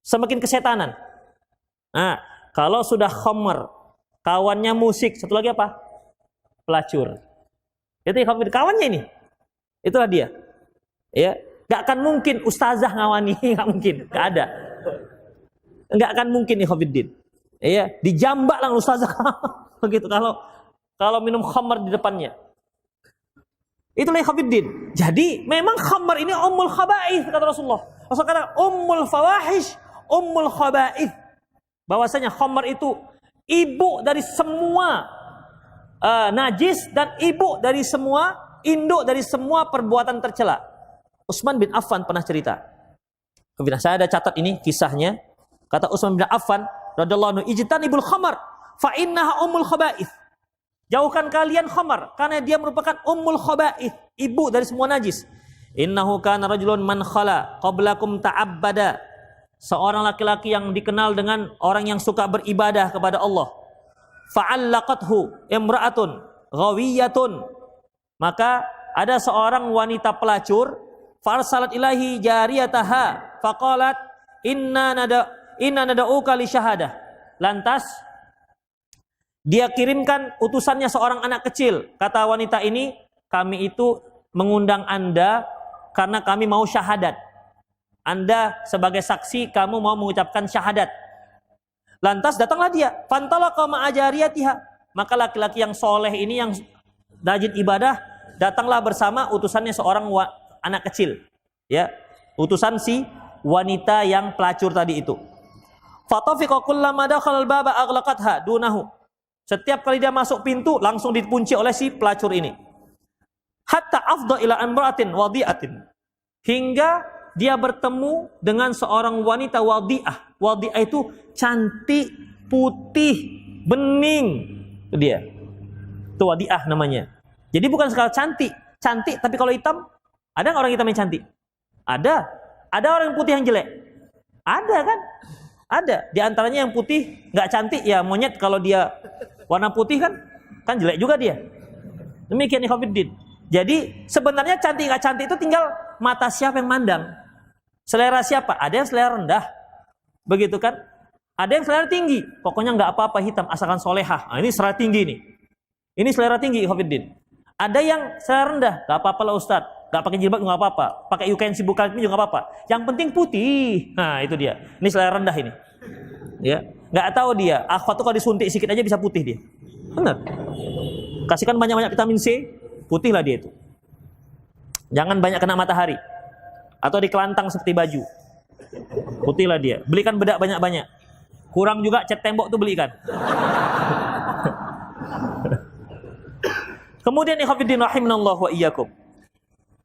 Semakin kesetanan. Nah, kalau sudah khamar, kawannya musik, satu lagi apa? Pelacur. Itu kawannya ini. Itulah dia. Ya, gak akan mungkin ustazah ngawani, gak mungkin, gak ada. Gak akan mungkin ikhwatiddin. Ya, dijambak lah ustazah begitu kalau minum khamar di depannya. Itulah ikhwatiddin. Jadi memang khamar ini ummul khaba'ith kata Rasulullah. Rasulullah kata ummul fawahish, ummul khaba'ith. Bahwasanya khamar itu ibu dari semua najis dan ibu dari semua, induk dari semua perbuatan tercela. Utsman bin Affan pernah cerita. Saya ada catat ini kisahnya. Kata Utsman bin Affan radhiyallahu anhu, ijtanibul khamar fa innaha ummul khaba'ith. Jauhkan kalian khamar karena dia merupakan ummul khaba'ith, ibu dari semua najis. Innahu kana rajulun man khala qablakum ta'abbada. Seorang laki-laki yang dikenal dengan orang yang suka beribadah kepada Allah. Fa'allaqathu imra'atun ghawiyatun. Maka ada seorang wanita pelacur, farsalat ilahi jariyataha faqalat inna nada'uka li syahadah. Lantas dia kirimkan utusannya seorang anak kecil. Kata wanita ini, kami itu mengundang Anda karena kami mau syahadat. Anda sebagai saksi, kamu mau mengucapkan syahadat. Lantas datanglah dia, fantalaqa ma'ajariyatiha. Maka laki-laki yang soleh ini, yang rajin ibadah, datanglah bersama utusannya seorang anak kecil, ya, utusan si wanita yang pelacur tadi itu. Fatafiqa kullama dakhala al-baba aghlaqatha dunahu. Setiap kali dia masuk pintu langsung dikunci oleh si pelacur ini. Hatta afdha ila imra'atin wadi'atin. Hingga dia bertemu dengan seorang wanita wadi'ah. Wadi'ah itu cantik, putih, bening. Itu dia. Itu wadi'ah namanya. Jadi bukan sekali cantik, cantik tapi kalau hitam, ada nggak orang hitam yang cantik? Ada. Ada orang yang putih yang jelek? Ada kan? Ada. Di antaranya yang putih nggak cantik ya monyet, kalau dia warna putih kan jelek juga dia. Demikian ikhwatiddin. Jadi sebenarnya cantik nggak cantik itu tinggal mata siapa yang mandang. Selera siapa? Ada yang selera rendah. Begitu kan? Ada yang selera tinggi. Pokoknya nggak apa-apa hitam asalkan solehah. Nah, ini selera tinggi nih. Ini selera tinggi ikhwatiddin. Ada yang selera rendah, nggak apa-apa lah Ustadz. Nggak pakai jilbab nggak apa-apa. Pakai UKN sibuk kali juga nggak apa-apa. Yang penting putih. Nah itu dia. Ini selera rendah ini. Ya, nggak tahu dia. Akhwat tuh kalau disuntik sedikit aja bisa putih dia. Benar. Kasihkan banyak-banyak vitamin C, putih lah dia itu. Jangan banyak kena matahari. Atau dikelantang seperti baju. Putih lah dia. Belikan bedak banyak-banyak. Kurang juga cat tembok tuh belikan. Kemudian ikhwatiddin rahimanallahu wa iyyakum.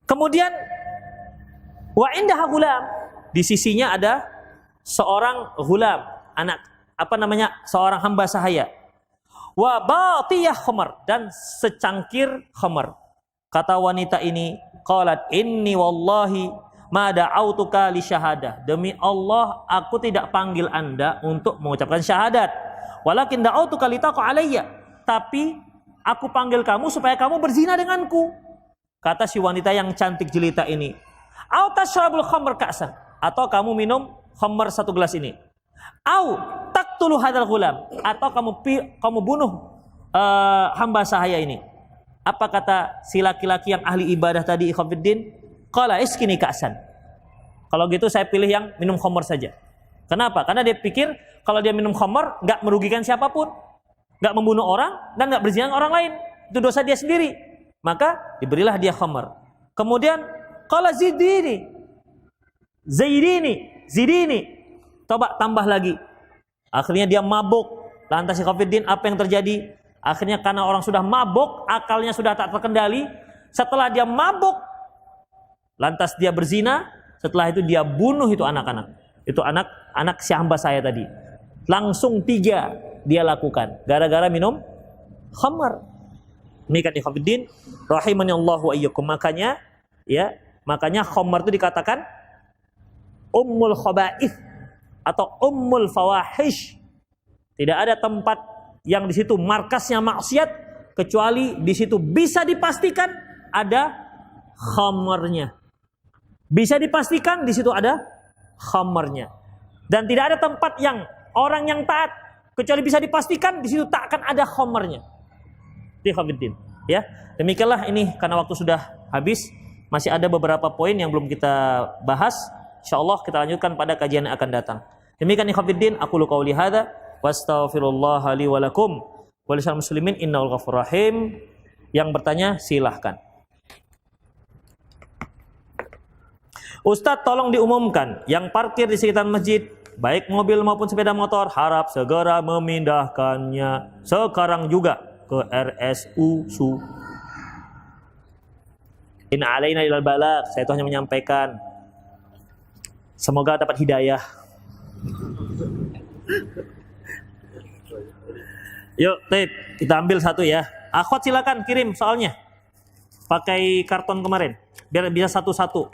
Kemudian wa indaha ghulam, di sisinya ada seorang ghulam, anak seorang hamba sahaya. Wa batiyah khamar, dan secangkir khamar. Kata wanita ini, qalat inni wallahi ma da'autuka li syahadah. Demi Allah aku tidak panggil Anda untuk mengucapkan syahadat. Walakin da'autuka li taqa alayya. Tapi aku panggil kamu supaya kamu berzina denganku. Kata si wanita yang cantik jelita ini, au tashrabul khamr ka'san, atau kamu minum khamr satu gelas ini. Au taqtulu hadzal ghulam, atau kamu bunuh hamba sahaya ini. Apa kata si laki-laki yang ahli ibadah tadi ikhwatiddin? Qala iskini ka'san. Kalau gitu saya pilih yang minum khamr saja. Kenapa? Karena dia pikir kalau dia minum khamr enggak merugikan siapapun. Enggak membunuh orang dan enggak berzina dengan orang lain. Itu dosa dia sendiri. Maka diberilah dia khamr. Kemudian qala zidini. Zidini. Coba tambah lagi. Akhirnya dia mabuk. Lantas ikhwatiddin, apa yang terjadi? Akhirnya karena orang sudah mabuk, akalnya sudah tak terkendali. Setelah dia mabuk, lantas dia berzina. Setelah itu dia bunuh itu anak-anak. Itu anak si hamba saya tadi. Langsung 3 dia lakukan. Gara-gara minum khamr. Demikian ikhwatiddin rahimani Allah wa iyyakum. Makanya khamr itu dikatakan ummul khaba'ith atau ummul fawahish. Tidak ada tempat yang di situ markasnya maksiat kecuali di situ bisa dipastikan ada khamrnya. Bisa dipastikan di situ ada khamrnya. Dan tidak ada tempat yang orang yang taat kecuali bisa dipastikan di situ tak akan ada khamrnya. Ya, demikianlah ini karena waktu sudah habis, masih ada beberapa poin yang belum kita bahas. Insyaallah kita lanjutkan pada kajian yang akan datang. Demikian ikhwatiddin, aku qauli hadza wastaghfirullah li wa lakum wa lisal muslimin innahu ghafurur rahim. Yang bertanya silahkan. Ustadz, tolong diumumkan yang parkir di sekitar masjid, baik mobil maupun sepeda motor, harap segera memindahkannya sekarang juga ke RSU Su. Inna alaina ilal balagh. Saya itu hanya menyampaikan. Semoga dapat hidayah. Yuk, kita ambil satu ya. Akhwat silakan kirim soalnya. Pakai karton kemarin. Biar bisa satu-satu.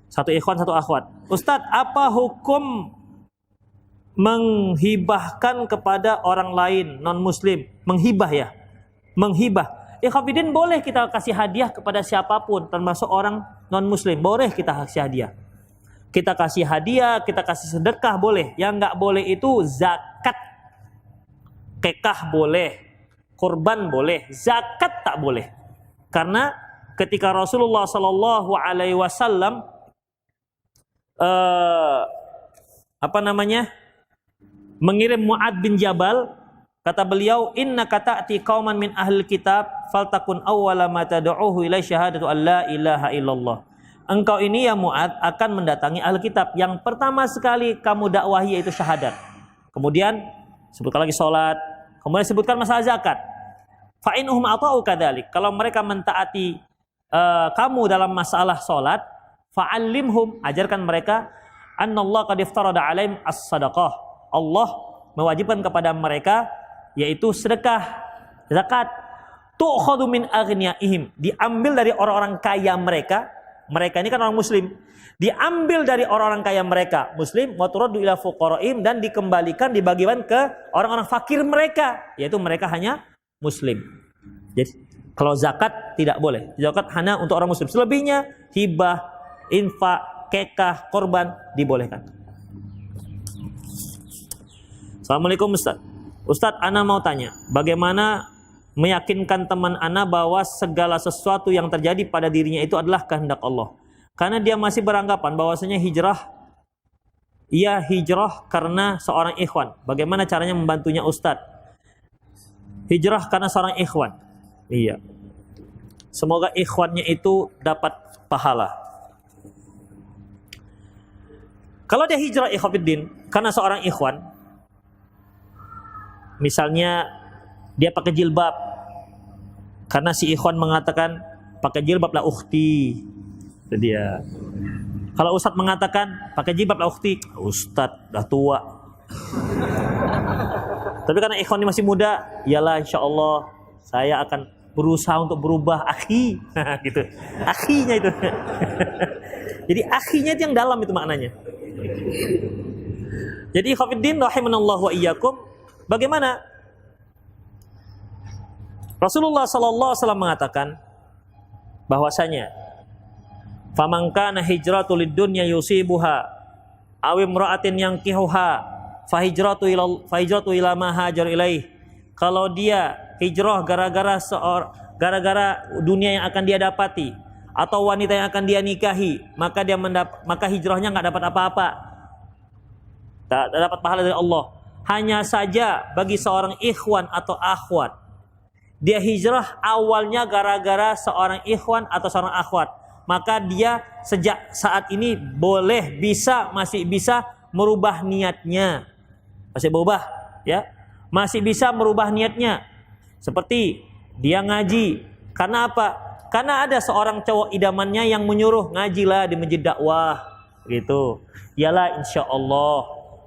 Satu ikhwan, satu akhwat. Ustadz, apa hukum menghibahkan kepada orang lain non-muslim? Menghibah ya? Menghibah. Ikhwatiddin, boleh kita kasih hadiah kepada siapapun, termasuk orang non-muslim. Boleh kita kasih hadiah. Kita kasih hadiah, kita kasih sedekah boleh. Yang nggak boleh itu zakat. Kekah boleh. Kurban boleh. Zakat tak boleh. Karena ketika Rasulullah Sallallahu Alaihi Wasallam mengirim Mu'ad bin Jabal, kata beliau, innaka ta'ti qauman min ahli kitab faltakun awwala ma tad'uhu ila syahadatu an la ilaha illallah. Engkau ini ya Mu'ad akan mendatangi ahli kitab, yang pertama sekali kamu dakwahi yaitu syahadat. Kemudian sebutkan lagi salat, kemudian sebutkan masalah zakat. Fa inhum ata'u kadzalik. Kalau mereka mentaati kamu dalam masalah salat, fa'allimhum, ajarkan mereka, annallaha qad iftarada 'alaihim as-sadaqah. Allah mewajibkan kepada mereka yaitu sedekah, zakat. Tu'khadhu min aghniyaihim, diambil dari orang-orang kaya mereka. Mereka ini kan orang muslim. Diambil dari orang-orang kaya mereka muslim, wa turaddu ila fuqaraihim, dan dikembalikan, dibagikan ke orang-orang fakir mereka, yaitu mereka hanya muslim. Jadi kalau zakat tidak boleh. Zakat hanya untuk orang muslim. Selebihnya hibah, infak, kekah, korban dibolehkan. Assalamualaikum Ustaz. Ustaz, ana mau tanya, bagaimana meyakinkan teman ana bahwa segala sesuatu yang terjadi pada dirinya itu adalah kehendak Allah? Karena dia masih beranggapan bahwasanya ia hijrah karena seorang ikhwan. Bagaimana caranya membantunya Ustaz? Hijrah karena seorang ikhwan. Iya. Semoga ikhwannya itu dapat pahala. Kalau dia hijrah ikhwafiddin karena seorang ikhwan, misalnya dia pakai jilbab karena si ikhwan mengatakan pakai jilbab lah ukhti. Itu dia. Kalau ustadz mengatakan pakai jilbab lah ukhti, ustadz dah tua. Tapi karena ikhwan ini masih muda, iyalah insyaallah saya akan berusaha untuk berubah akhi. Gitu. Akhinya itu. Jadi akhinya itu yang dalam itu maknanya. Jadi ikhwafiddin rahimanallahu wa iyyakum, bagaimana? Rasulullah sallallahu alaihi wasallam mengatakan bahwasanya faman kana hijratu lid-dunya yusibuha aw imra'atin yankihuha fahijratu ila ma hajar ilaih. Kalau dia hijrah gara-gara dunia yang akan dia dapati atau wanita yang akan dia nikahi, maka hijrahnya enggak dapat apa-apa. Tak dapat pahala dari Allah. Hanya saja bagi seorang ikhwan atau akhwat, dia hijrah awalnya gara-gara seorang ikhwan atau seorang akhwat, maka dia sejak saat ini masih bisa merubah niatnya. Masih berubah, ya. Masih bisa merubah niatnya. Seperti dia ngaji. Karena apa? Karena ada seorang cowok idamannya yang menyuruh ngajilah di masjid dakwah, gitu. Iyalah insyaallah,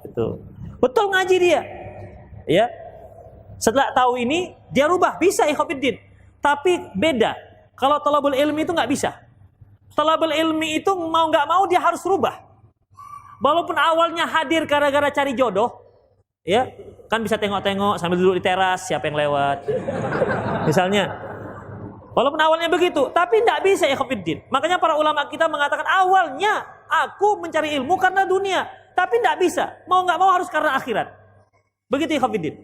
gitu. Betul ngaji dia, ya. Setelah tahu ini dia rubah, bisa ikhwafiddin. Tapi beda. Kalau thalabul ilmi itu nggak bisa. Thalabul ilmi itu mau nggak mau dia harus rubah. Walaupun awalnya hadir gara-gara cari jodoh, ya kan bisa tengok-tengok sambil duduk di teras siapa yang lewat, misalnya. Walaupun awalnya begitu, tapi nggak bisa ikhwafiddin. Makanya para ulama kita mengatakan awalnya aku mencari ilmu karena dunia. Tapi tidak bisa, mau nggak mau harus karena akhirat. Begitu ikhwafiddin.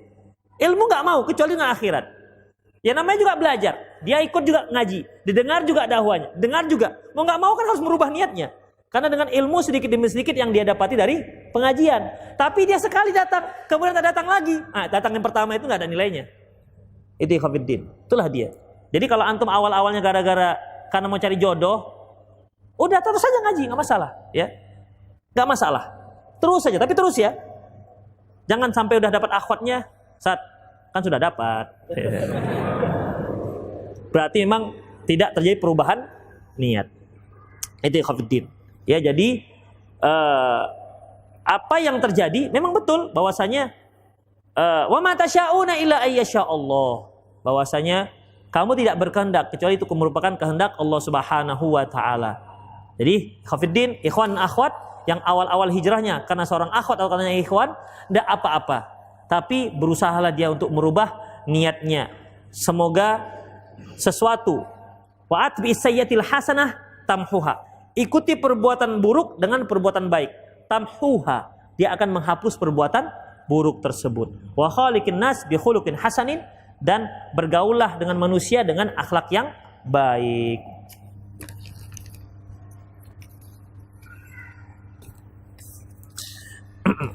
Ilmu nggak mau kecuali dengan akhirat. Ya namanya juga belajar. Dia ikut juga ngaji, didengar juga dakwahnya, dengar juga. Mau nggak mau kan harus merubah niatnya. Karena dengan ilmu sedikit demi sedikit yang dia dapati dari pengajian. Tapi dia sekali datang, kemudian tak datang lagi. Datang yang pertama itu nggak ada nilainya. Itu ikhwafiddin. Itulah dia. Jadi kalau antum awal-awalnya karena mau cari jodoh, udah terus saja ngaji, nggak masalah, ya, nggak masalah. Terus saja, tapi terus ya. Jangan sampai udah dapat akhwatnya, saat kan sudah dapat. Berarti memang tidak terjadi perubahan niat. Itu ikhwafiddin. Ya, jadi apa yang terjadi memang betul bahwasanya wa ma tasyauna illa ayyasha Allah. Bahwasanya kamu tidak berkehendak kecuali itu merupakan kehendak Allah Subhanahu wa taala. Jadi ikhwafiddin, ikhwan akhwat yang awal-awal hijrahnya karena seorang akhwat atau karena ikhwan, tidak apa-apa. Tapi berusahalah dia untuk merubah niatnya. Semoga sesuatu wa'at bi sayyatil hasanah tamhuha. Ikuti perbuatan buruk dengan perbuatan baik. Tamhuha. Dia akan menghapus perbuatan buruk tersebut. Wa khaliqin nas bi khuluqin hasanin, dan bergaullah dengan manusia dengan akhlak yang baik.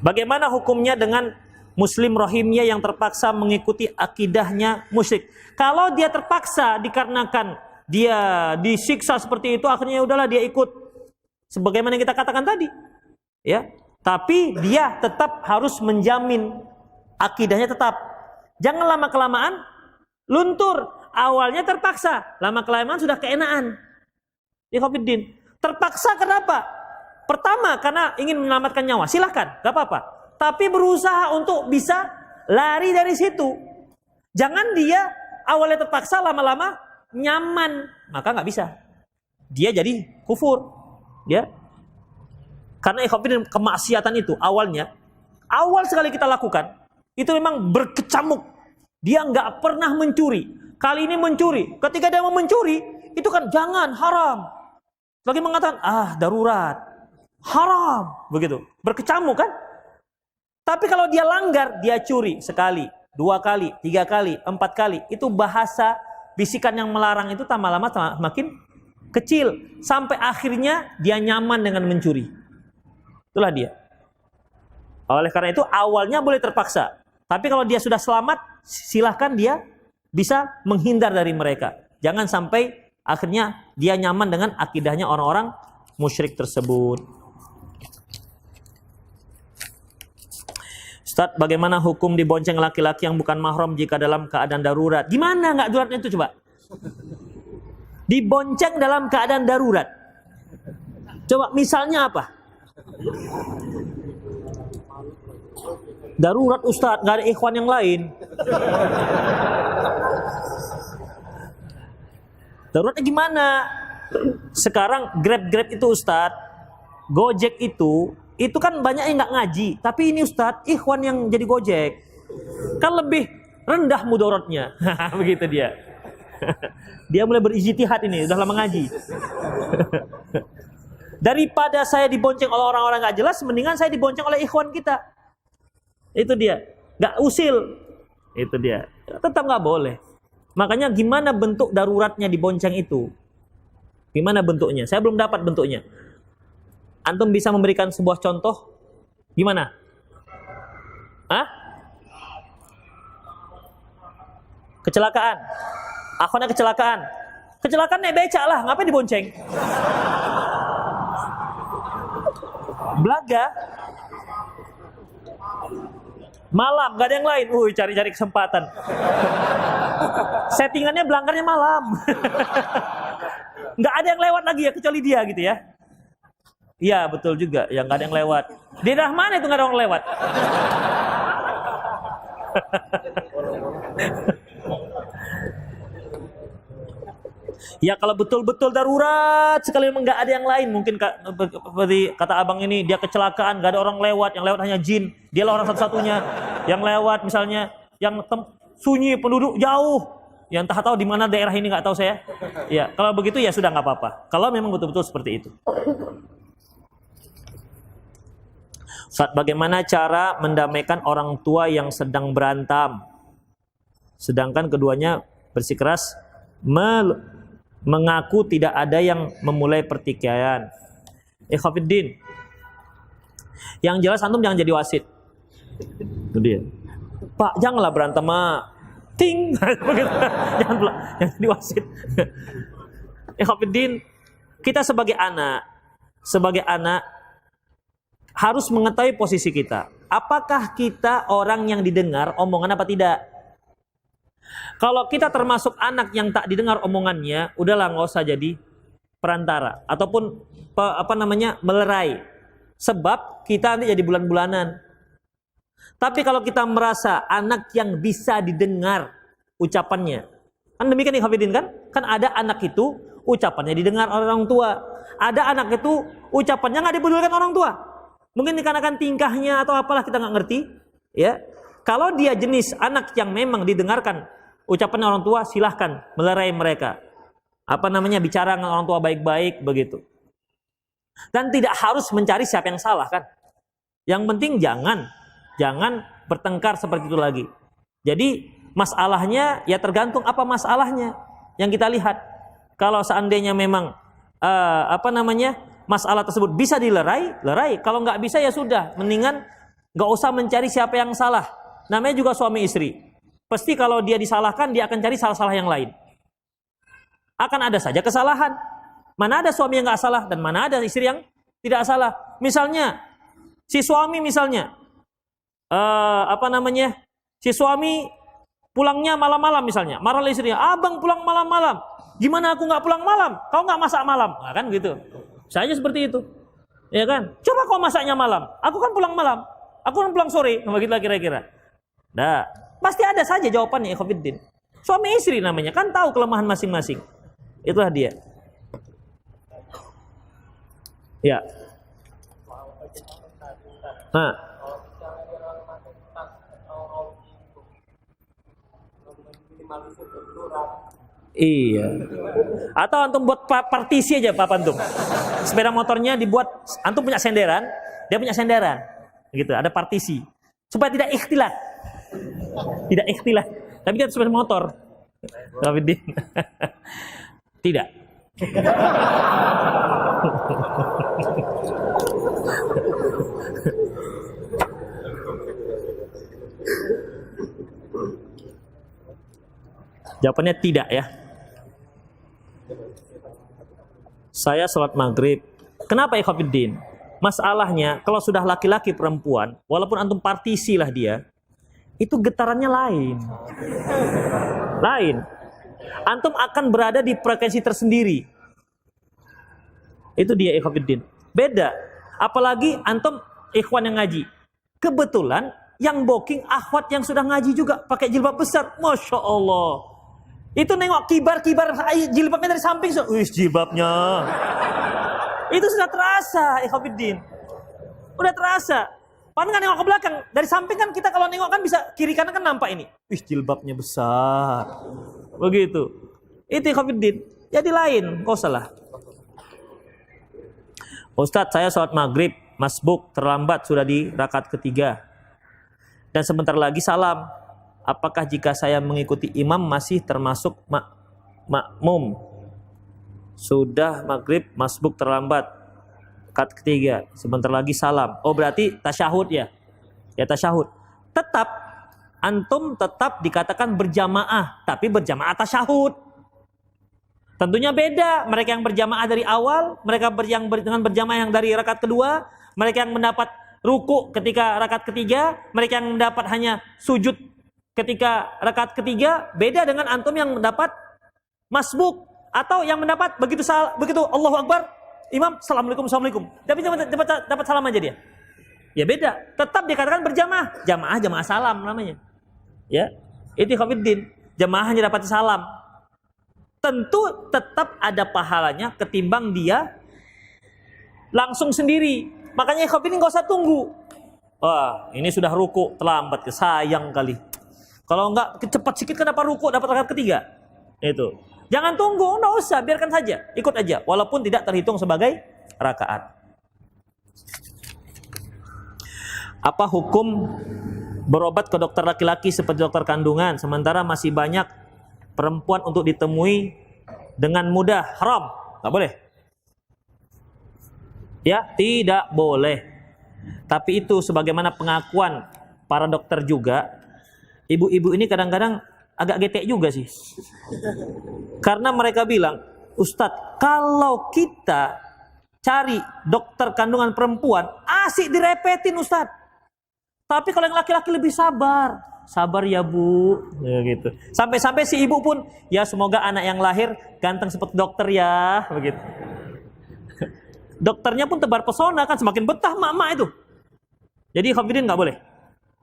Bagaimana hukumnya dengan Muslim rohimnya yang terpaksa mengikuti akidahnya musyrik. Kalau dia terpaksa dikarenakan dia disiksa seperti itu, akhirnya udahlah dia ikut. Sebagaimana yang kita katakan tadi. Ya, tapi dia tetap harus menjamin akidahnya tetap. Jangan lama-kelamaan luntur. Awalnya terpaksa, lama-kelamaan sudah keenaan. Ikhwatiddin. Terpaksa kenapa? Pertama, karena ingin menyelamatkan nyawa. Silahkan, gak apa-apa. Tapi berusaha untuk bisa lari dari situ. Jangan dia awalnya terpaksa, lama-lama nyaman, maka nggak bisa. Dia jadi kufur, ya. Karena ikhwatiddin, kemaksiatan itu awalnya, awal sekali kita lakukan, itu memang berkecamuk. Dia nggak pernah mencuri. Kali ini mencuri. Ketika dia mau mencuri, itu kan jangan, haram. Lagi mengatakan, darurat, haram, begitu. Berkecamuk kan? Tapi kalau dia langgar, dia curi sekali, 2 kali, 3 kali, 4 kali. Itu bahasa bisikan yang melarang itu tambah lama makin kecil. Sampai akhirnya dia nyaman dengan mencuri. Itulah dia. Oleh karena itu awalnya boleh terpaksa. Tapi kalau dia sudah selamat, silahkan dia bisa menghindar dari mereka. Jangan sampai akhirnya dia nyaman dengan akidahnya orang-orang musyrik tersebut. Ustaz, bagaimana hukum dibonceng laki-laki yang bukan mahram jika dalam keadaan darurat? Gimana nggak daruratnya itu coba? Dibonceng dalam keadaan darurat. Coba misalnya apa? Darurat Ustaz, nggak ada ikhwan yang lain. Daruratnya gimana? Sekarang Grab itu Ustaz, Gojek itu kan banyak yang nggak ngaji, tapi ini Ustadz, ikhwan yang jadi Gojek kan lebih rendah mudaratnya. Begitu dia. Dia mulai berijtihad ini, udah lama ngaji. Daripada saya dibonceng oleh orang-orang nggak jelas, mendingan saya dibonceng oleh ikhwan kita. Itu dia, nggak usil. Itu dia, tetap nggak boleh. Makanya gimana bentuk daruratnya dibonceng itu? Gimana bentuknya? Saya belum dapat bentuknya. Antum bisa memberikan sebuah contoh? Gimana? Hah? Kecelakaan. Akhirnya kecelakaan. Kecelakaan naik becak lah, ngapain dibonceng? Belaga. Malam, gak ada yang lain. Cari-cari kesempatan. Settingannya belangkarnya malam. Gak ada yang lewat lagi ya, kecuali dia gitu ya. Iya betul juga, yang nggak ada yang lewat. Di daerah mana itu nggak ada orang lewat? Ya kalau betul-betul darurat sekali memang nggak ada yang lain, mungkin seperti kata abang ini, dia kecelakaan, nggak ada orang lewat, yang lewat hanya jin, dialah orang satu-satunya yang lewat, misalnya yang sunyi, penduduk jauh, yang entah tahu di mana daerah ini nggak tahu saya. Ya kalau begitu ya sudah nggak apa-apa. Kalau memang betul-betul seperti itu. Ustaz, bagaimana cara mendamaikan orang tua yang sedang berantem, sedangkan keduanya bersikeras mengaku tidak ada yang memulai pertikaian? Ikhwatiddin, yang jelas antum jangan jadi wasit. Itu dia. Pak, janganlah berantem, ting, jangan jadi wasit. Ikhwatiddin, kita sebagai anak harus mengetahui posisi kita. Apakah kita orang yang didengar omongan apa tidak? Kalau kita termasuk anak yang tak didengar omongannya, udahlah nggak usah jadi perantara ataupun melerai. Sebab kita nanti jadi bulan-bulanan. Tapi kalau kita merasa anak yang bisa didengar ucapannya, kan demikian ikhwatiddin kan? Kan ada anak itu ucapannya didengar orang tua, ada anak itu ucapannya nggak dipedulikan orang tua. Mungkin dikarenakan tingkahnya atau apalah, kita nggak ngerti. Ya, kalau dia jenis anak yang memang didengarkan ucapan orang tua, silahkan melerai mereka. Bicara dengan orang tua baik-baik begitu. Dan tidak harus mencari siapa yang salah kan. Yang penting jangan bertengkar seperti itu lagi. Jadi masalahnya ya tergantung apa masalahnya yang kita lihat. Kalau seandainya memang masalah tersebut bisa dilerai. Kalau nggak bisa ya sudah, mendingan nggak usah mencari siapa yang salah. namanya juga suami istri. Pasti kalau dia disalahkan, dia akan cari salah-salah yang lain. Akan ada saja kesalahan. Mana ada suami yang nggak salah dan mana ada istri yang tidak salah. Misalnya, si suami misalnya, si suami pulangnya malam-malam misalnya, marah istrinya, abang pulang malam-malam, gimana aku nggak pulang malam? Kau nggak masak malam, nah, kan gitu. Saya seperti itu, ya kan? Coba kau masaknya malam, aku kan pulang malam, aku kan pulang sore, begitulah kira-kira. Nah, pasti ada saja jawabannya, ikhwatiddin. Suami istri namanya, kan tahu kelemahan masing-masing. Itulah dia. Ya. Nah. Iya. Atau antum buat partisi aja Pak Antum. Sepeda motornya dibuat, antum punya senderan, dia punya senderan. Gitu, ada partisi. Supaya tidak ikhtilat. Tidak ikhtilat. Tapi dia sepeda motor. Tapi tidak. Jawabannya tidak ya. Saya sholat maghrib. Kenapa ikhwatiddin? Masalahnya kalau sudah laki-laki perempuan, walaupun antum partisi lah dia, itu getarannya lain. Lain. Antum akan berada di frekuensi tersendiri. Itu dia ikhwatiddin. Beda. Apalagi antum ikhwan yang ngaji. Kebetulan yang booking akhwat yang sudah ngaji juga pakai jilbab besar. Masya Allah. Itu nengok kibar-kibar jilbabnya dari samping. Wih, jilbabnya. Itu sudah terasa, ikhwatiddin. Udah terasa. Padahal kan nengok ke belakang. Dari samping kan kita kalau nengok kan bisa kiri kanan kan nampak ini. Wih, jilbabnya besar. Begitu. Itu ikhwatiddin. Jadi lain, kok salah. Ustadz, saya sholat maghrib, masbuk, terlambat sudah di rakaat ketiga. Dan sebentar lagi salam. Apakah jika saya mengikuti imam masih termasuk makmum? Sudah maghrib, masbuk terlambat, rakaat ketiga, sebentar lagi salam. Oh berarti tasyahud ya? Ya tasyahud. Tetap, antum tetap dikatakan berjamaah, tapi berjamaah tasyahud. Tentunya beda. Mereka yang berjamaah dari awal, mereka yang dengan berjamaah yang dari rakaat kedua, mereka yang mendapat ruku ketika rakaat ketiga, mereka yang mendapat hanya sujud ketika rakaat ketiga, beda dengan antum yang mendapat masbuk atau yang mendapat begitu Allahu Akbar, imam assalamualaikum. Tapi dapat salam aja dia. Ya beda. Tetap dikatakan berjamaah, jamaah salam namanya. Ya, itu ikhwatiddin. Jamaah hanya dapat salam. Tentu tetap ada pahalanya ketimbang dia langsung sendiri. Makanya ikhwatiddin enggak usah tunggu. Wah, ini sudah ruku terlambat, sayang kali. Kalau enggak cepat sedikit kenapa ruku dapat rakaat ketiga? Itu. Jangan tunggu, enggak usah, biarkan saja, ikut aja walaupun tidak terhitung sebagai rakaat. Apa hukum berobat ke dokter laki-laki seperti dokter kandungan sementara masih banyak perempuan untuk ditemui dengan mudah? Haram, enggak boleh. Ya, tidak boleh. Tapi itu sebagaimana pengakuan para dokter juga. Ibu-ibu ini kadang-kadang agak getek juga sih. Karena mereka bilang, Ustadz, kalau kita cari dokter kandungan perempuan, asik direpetin Ustadz. Tapi kalau yang laki-laki lebih sabar. Sabar ya Bu. Ya gitu. Sampai-sampai si ibu pun, ya semoga anak yang lahir ganteng seperti dokter ya. Begitu. Dokternya pun tebar pesona kan, semakin betah mak-mak itu. Jadi ikhwatiddin nggak boleh.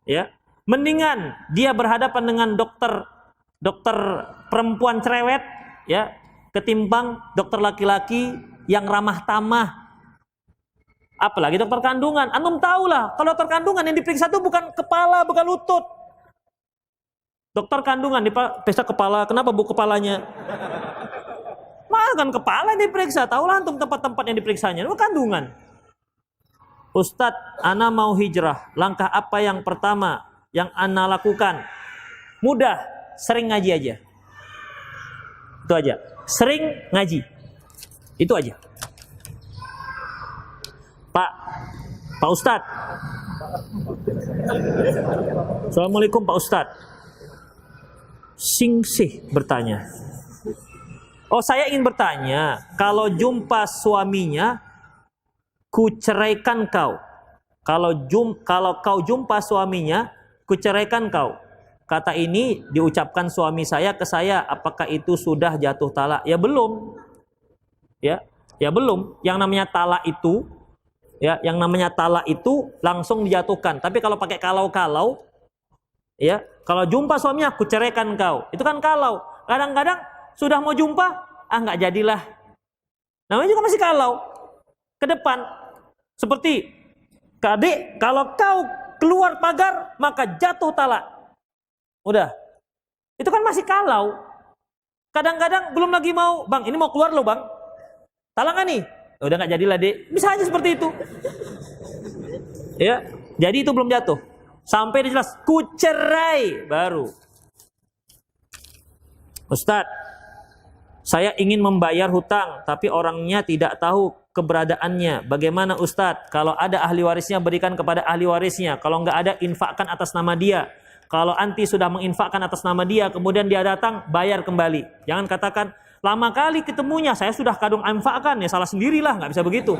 Ya. Mendingan dia berhadapan dengan dokter perempuan cerewet ya, ketimbang dokter laki-laki yang ramah tamah. Apalagi dokter kandungan. Antum tahulah, kalau dokter kandungan yang diperiksa itu bukan kepala, bukan lutut. Dokter kandungan diperiksa kepala, kenapa Bu kepalanya? Kan kepala yang diperiksa, tahulah antum tempat-tempat yang diperiksanya, itu kandungan. Ustadz, ana mau hijrah, langkah apa yang pertama yang ana lakukan? Mudah, sering ngaji aja. Itu aja. Sering ngaji. Itu aja. Pak Ustadz. Assalamualaikum Pak Ustadz. Singsih bertanya. Oh, saya ingin bertanya, kalau jumpa suaminya, kuceraikan kau. Kalau kau jumpa suaminya, kuceraikan kau. Kata ini diucapkan suami saya ke saya, apakah itu sudah jatuh talak? Ya belum. Ya belum. Yang namanya talak itu langsung dijatuhkan. Tapi kalau pakai kalau-kalau, ya, kalau jumpa suaminya, kuceraikan kau. Itu kan kalau. Kadang-kadang sudah mau jumpa, nggak jadilah. Namanya juga masih kalau. Ke depan. Seperti, adik, kalau kau keluar pagar, maka jatuh talak. Udah. Itu kan masih kalau. Kadang-kadang belum lagi mau, bang, ini mau keluar loh bang. Talak nggak nih? Udah nggak jadilah dek. Bisa aja seperti itu. Ya, jadi itu belum jatuh. Sampai dijelas, kucerai baru. Ustadz, saya ingin membayar hutang, tapi orangnya tidak tahu keberadaannya. Bagaimana Ustadz? Kalau ada ahli warisnya, berikan kepada ahli warisnya. Kalau nggak ada, infakkan atas nama dia. Kalau anti sudah menginfakkan atas nama dia, kemudian dia datang, bayar kembali. Jangan katakan, lama kali ketemunya, saya sudah kadung infakkan. Ya salah sendirilah, nggak bisa begitu.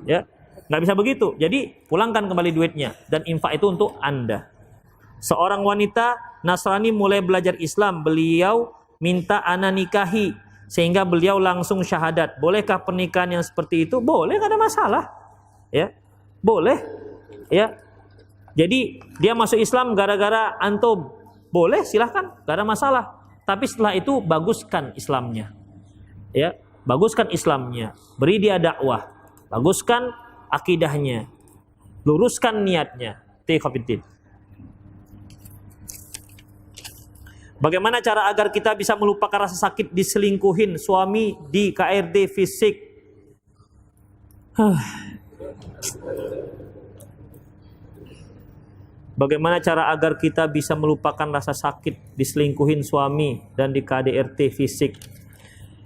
Ya, nggak bisa begitu. Jadi, pulangkan kembali duitnya. Dan infak itu untuk Anda. Seorang wanita Nasrani mulai belajar Islam. Beliau minta ana nikahi, sehingga beliau langsung syahadat. Bolehkah pernikahan yang seperti itu? Boleh, nggak ada masalah. Ya, boleh. Ya, jadi dia masuk Islam gara-gara antum. Boleh, silahkan, nggak ada masalah. Tapi setelah itu baguskan Islamnya. Ya, baguskan Islamnya. Beri dia dakwah. Baguskan akidahnya. Luruskan niatnya. Tiqafiddin. Bagaimana cara agar kita bisa melupakan rasa sakit diselingkuhin suami di KRD fisik? Bagaimana cara agar kita bisa melupakan rasa sakit diselingkuhin suami dan di KDRT fisik?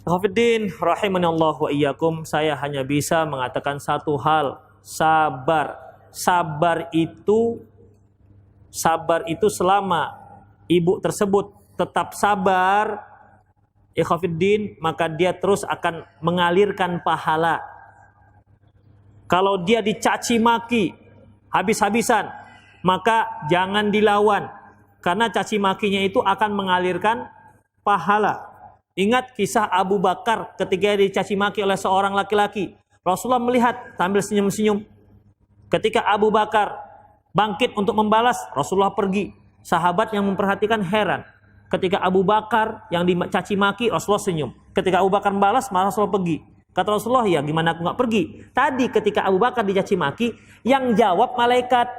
Hafidin rahimanallah wa iyyakum, saya hanya bisa mengatakan satu hal, sabar. Sabar itu selama ibu tersebut tetap sabar, ikhwafiddin, maka dia terus akan mengalirkan pahala. Kalau dia dicaci maki habis-habisan, maka jangan dilawan, karena caci makinya itu akan mengalirkan pahala. Ingat kisah Abu Bakar ketika dicaci maki oleh seorang laki-laki. Rasulullah melihat sambil senyum-senyum. Ketika Abu Bakar bangkit untuk membalas, Rasulullah pergi. Sahabat yang memperhatikan heran. Ketika Abu Bakar yang dicaci maki, Rasulullah senyum. Ketika Abu Bakar membalas, malah Rasulullah pergi. Kata Rasulullah, ya gimana aku nggak pergi? Tadi ketika Abu Bakar dicaci maki, yang jawab malaikat.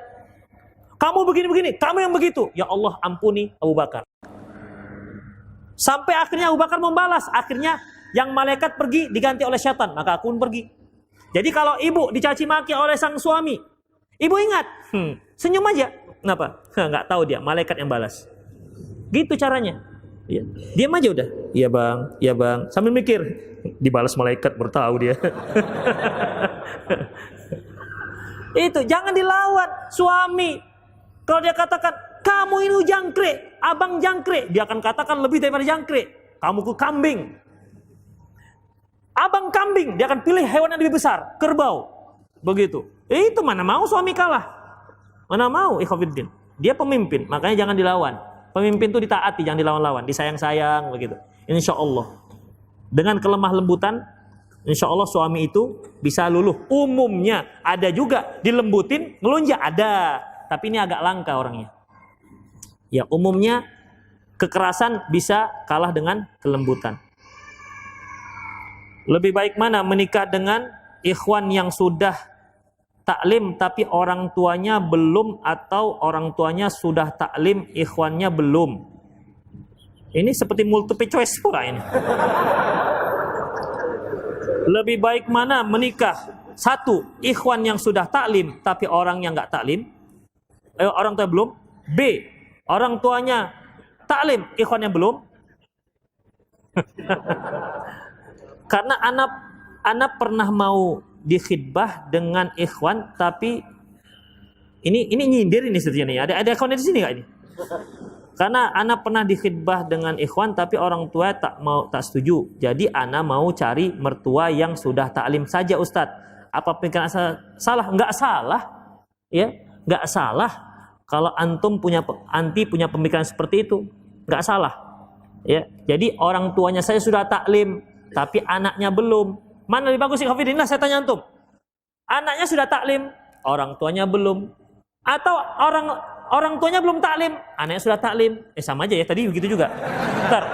Kamu begini-begini, kamu yang begitu. Ya Allah, ampuni Abu Bakar. Sampai akhirnya Abu Bakar membalas. Akhirnya yang malaikat pergi diganti oleh syaitan. Maka aku pun pergi. Jadi kalau ibu dicaci maki oleh sang suami, ibu ingat, senyum aja. Kenapa? Nggak tahu dia, malaikat yang balas. Gitu caranya. Ya. Diam aja udah. Iya bang, iya bang. Sambil mikir, dibalas malaikat, bertahu dia. Itu, jangan dilawan. Suami, kalau dia katakan, kamu ini jangkrik, abang jangkrik, dia akan katakan lebih daripada jangkrik. Kamu ku kambing. Abang kambing, dia akan pilih hewan yang lebih besar, kerbau. Begitu. Itu mana mau suami kalah. Mana mau, ikhwafiddin. Dia pemimpin, makanya jangan dilawan. Pemimpin itu ditaati, jangan dilawan-lawan, disayang-sayang begitu. Insya Allah. Dengan kelemah lembutan, insya Allah suami itu bisa luluh. Umumnya ada juga dilembutin, ngelunjak ada. Tapi ini agak langka orangnya. Ya, umumnya kekerasan bisa kalah dengan kelembutan. Lebih baik mana menikah dengan ikhwan yang sudah taklim tapi orang tuanya belum, atau orang tuanya sudah taklim ikhwannya belum? Ini seperti multiple choice pula ini. Lebih baik mana menikah, satu, ikhwan yang sudah taklim tapi orang yang nggak taklim, orang tua belum. B, orang tuanya taklim ikhwannya belum. Karena anak pernah mau dikhidbah dengan ikhwan tapi ini nyindir ini sebetulnya nih. Ada ikhwan di sini nggak ini? Karena ana pernah dikhidbah dengan ikhwan tapi orang tua tak setuju. Jadi ana mau cari mertua yang sudah taklim saja Ustadz. Apa pikiran salah? Enggak salah. Ya, enggak salah. Kalau antum punya pemikiran seperti itu, enggak salah. Ya, jadi orang tuanya saya sudah taklim tapi anaknya belum. Mana lebih bagus sih Hafidin? Nah, saya tanya antum. Anaknya sudah taklim, orang tuanya belum. Atau orang tuanya belum taklim, anaknya sudah taklim. Sama aja ya, tadi begitu juga. Bentar.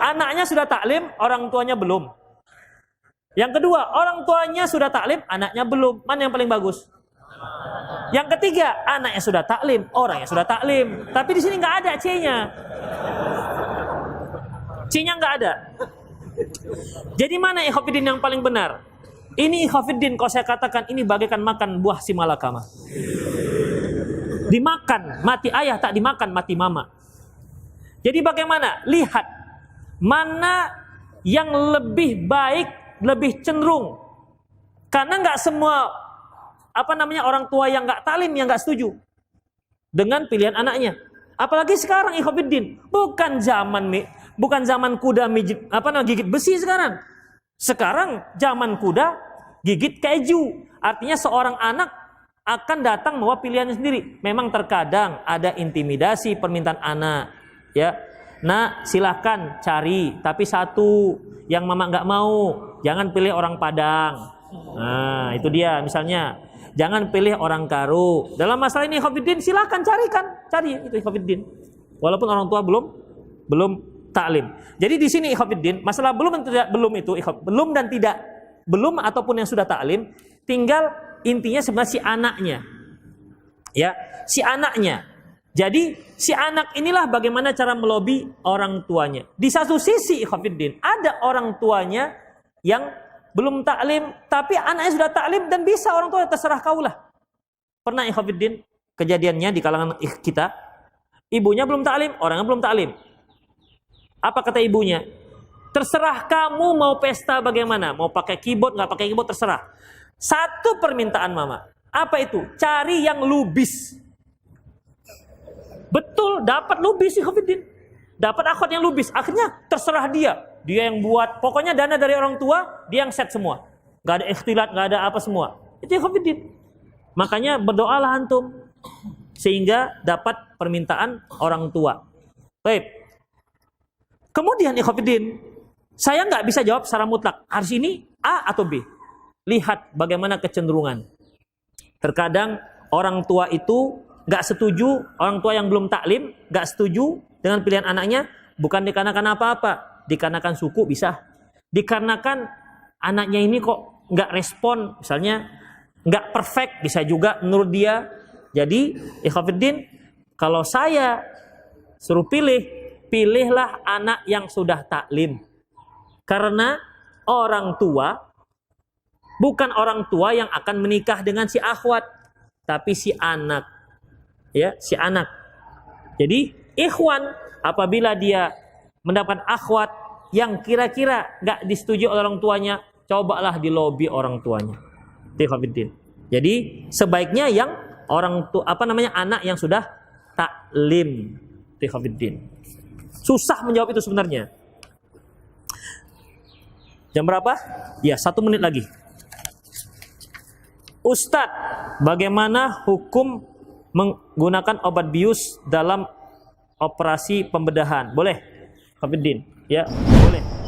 Anaknya sudah taklim, orang tuanya belum. Yang kedua, orang tuanya sudah taklim, anaknya belum. Mana yang paling bagus? Yang ketiga, anaknya sudah taklim, orangnya sudah taklim. Tapi di sini nggak ada C-nya. C-nya nggak ada. Jadi mana ikhwatiddin yang paling benar? Ini ikhwatiddin, kalau saya katakan ini bagaikan makan buah si malakama. Dimakan, mati ayah, tak dimakan, mati mama. Jadi bagaimana? Lihat mana yang lebih baik, lebih cenderung. Karena nggak semua orang tua yang nggak taklim yang nggak setuju dengan pilihan anaknya. Apalagi sekarang ikhwatiddin, bukan zaman kuda gigit besi sekarang. Sekarang zaman kuda gigit keju. Artinya seorang anak akan datang membawa pilihannya sendiri. Memang terkadang ada intimidasi permintaan anak, ya. Nah, silahkan cari, tapi satu yang mama nggak mau, jangan pilih orang Padang. Nah, itu dia misalnya. Jangan pilih orang Karo. Dalam masalah ini ikhwatiddin silahkan cari itu ikhwatiddin. Walaupun orang tua belum taklim. Jadi di sini ikhwatiddin, masalah belum dan tidak, belum ataupun yang sudah taklim, tinggal intinya sebenarnya si anaknya. Ya, si anaknya. Jadi si anak inilah bagaimana cara melobi orang tuanya. Di satu sisi ikhwatiddin, ada orang tuanya yang belum taklim, tapi anaknya sudah taklim dan bisa orang tua terserah kaulah. Pernah ikhwatiddin kejadiannya di kalangan kita, ibunya belum taklim, orangnya belum taklim. Apa kata ibunya? Terserah kamu mau pesta bagaimana, mau pakai keyboard nggak pakai keyboard terserah. Satu permintaan mama, apa itu? Cari yang lubis. Betul, dapat lubis ikhwatiddin. Dapat akhwat yang lubis. Akhirnya terserah dia yang buat. Pokoknya dana dari orang tua dia yang set semua. Gak ada ikhtilat, gak ada apa semua. Itu ikhwatiddin. Makanya berdoalah antum sehingga dapat permintaan orang tua. Baik. Kemudian ikhwatiddin, saya nggak bisa jawab secara mutlak. Harus ini A atau B. Lihat bagaimana kecenderungan. Terkadang orang tua itu nggak setuju, orang tua yang belum taklim nggak setuju dengan pilihan anaknya, bukan dikarenakan apa-apa, dikarenakan suku bisa, dikarenakan anaknya ini kok nggak respon, misalnya nggak perfect, bisa juga menurut dia. Jadi ikhwatiddin, kalau saya suruh pilihlah anak yang sudah taklim, karena orang tua bukan orang tua yang akan menikah dengan si akhwat, tapi si anak, ya, si anak. Jadi ikhwan apabila dia mendapatkan akhwat yang kira-kira nggak disetujui oleh orang tuanya, cobalah dilobi orang tuanya. Ikhwatiddin. Jadi sebaiknya yang anak yang sudah taklim. Ikhwatiddin. Susah menjawab itu sebenarnya. Jam berapa? Ya, 1 menit lagi. Ustadz, bagaimana hukum menggunakan obat bius dalam operasi pembedahan? Boleh, Ikhwatiddin? Ya, boleh.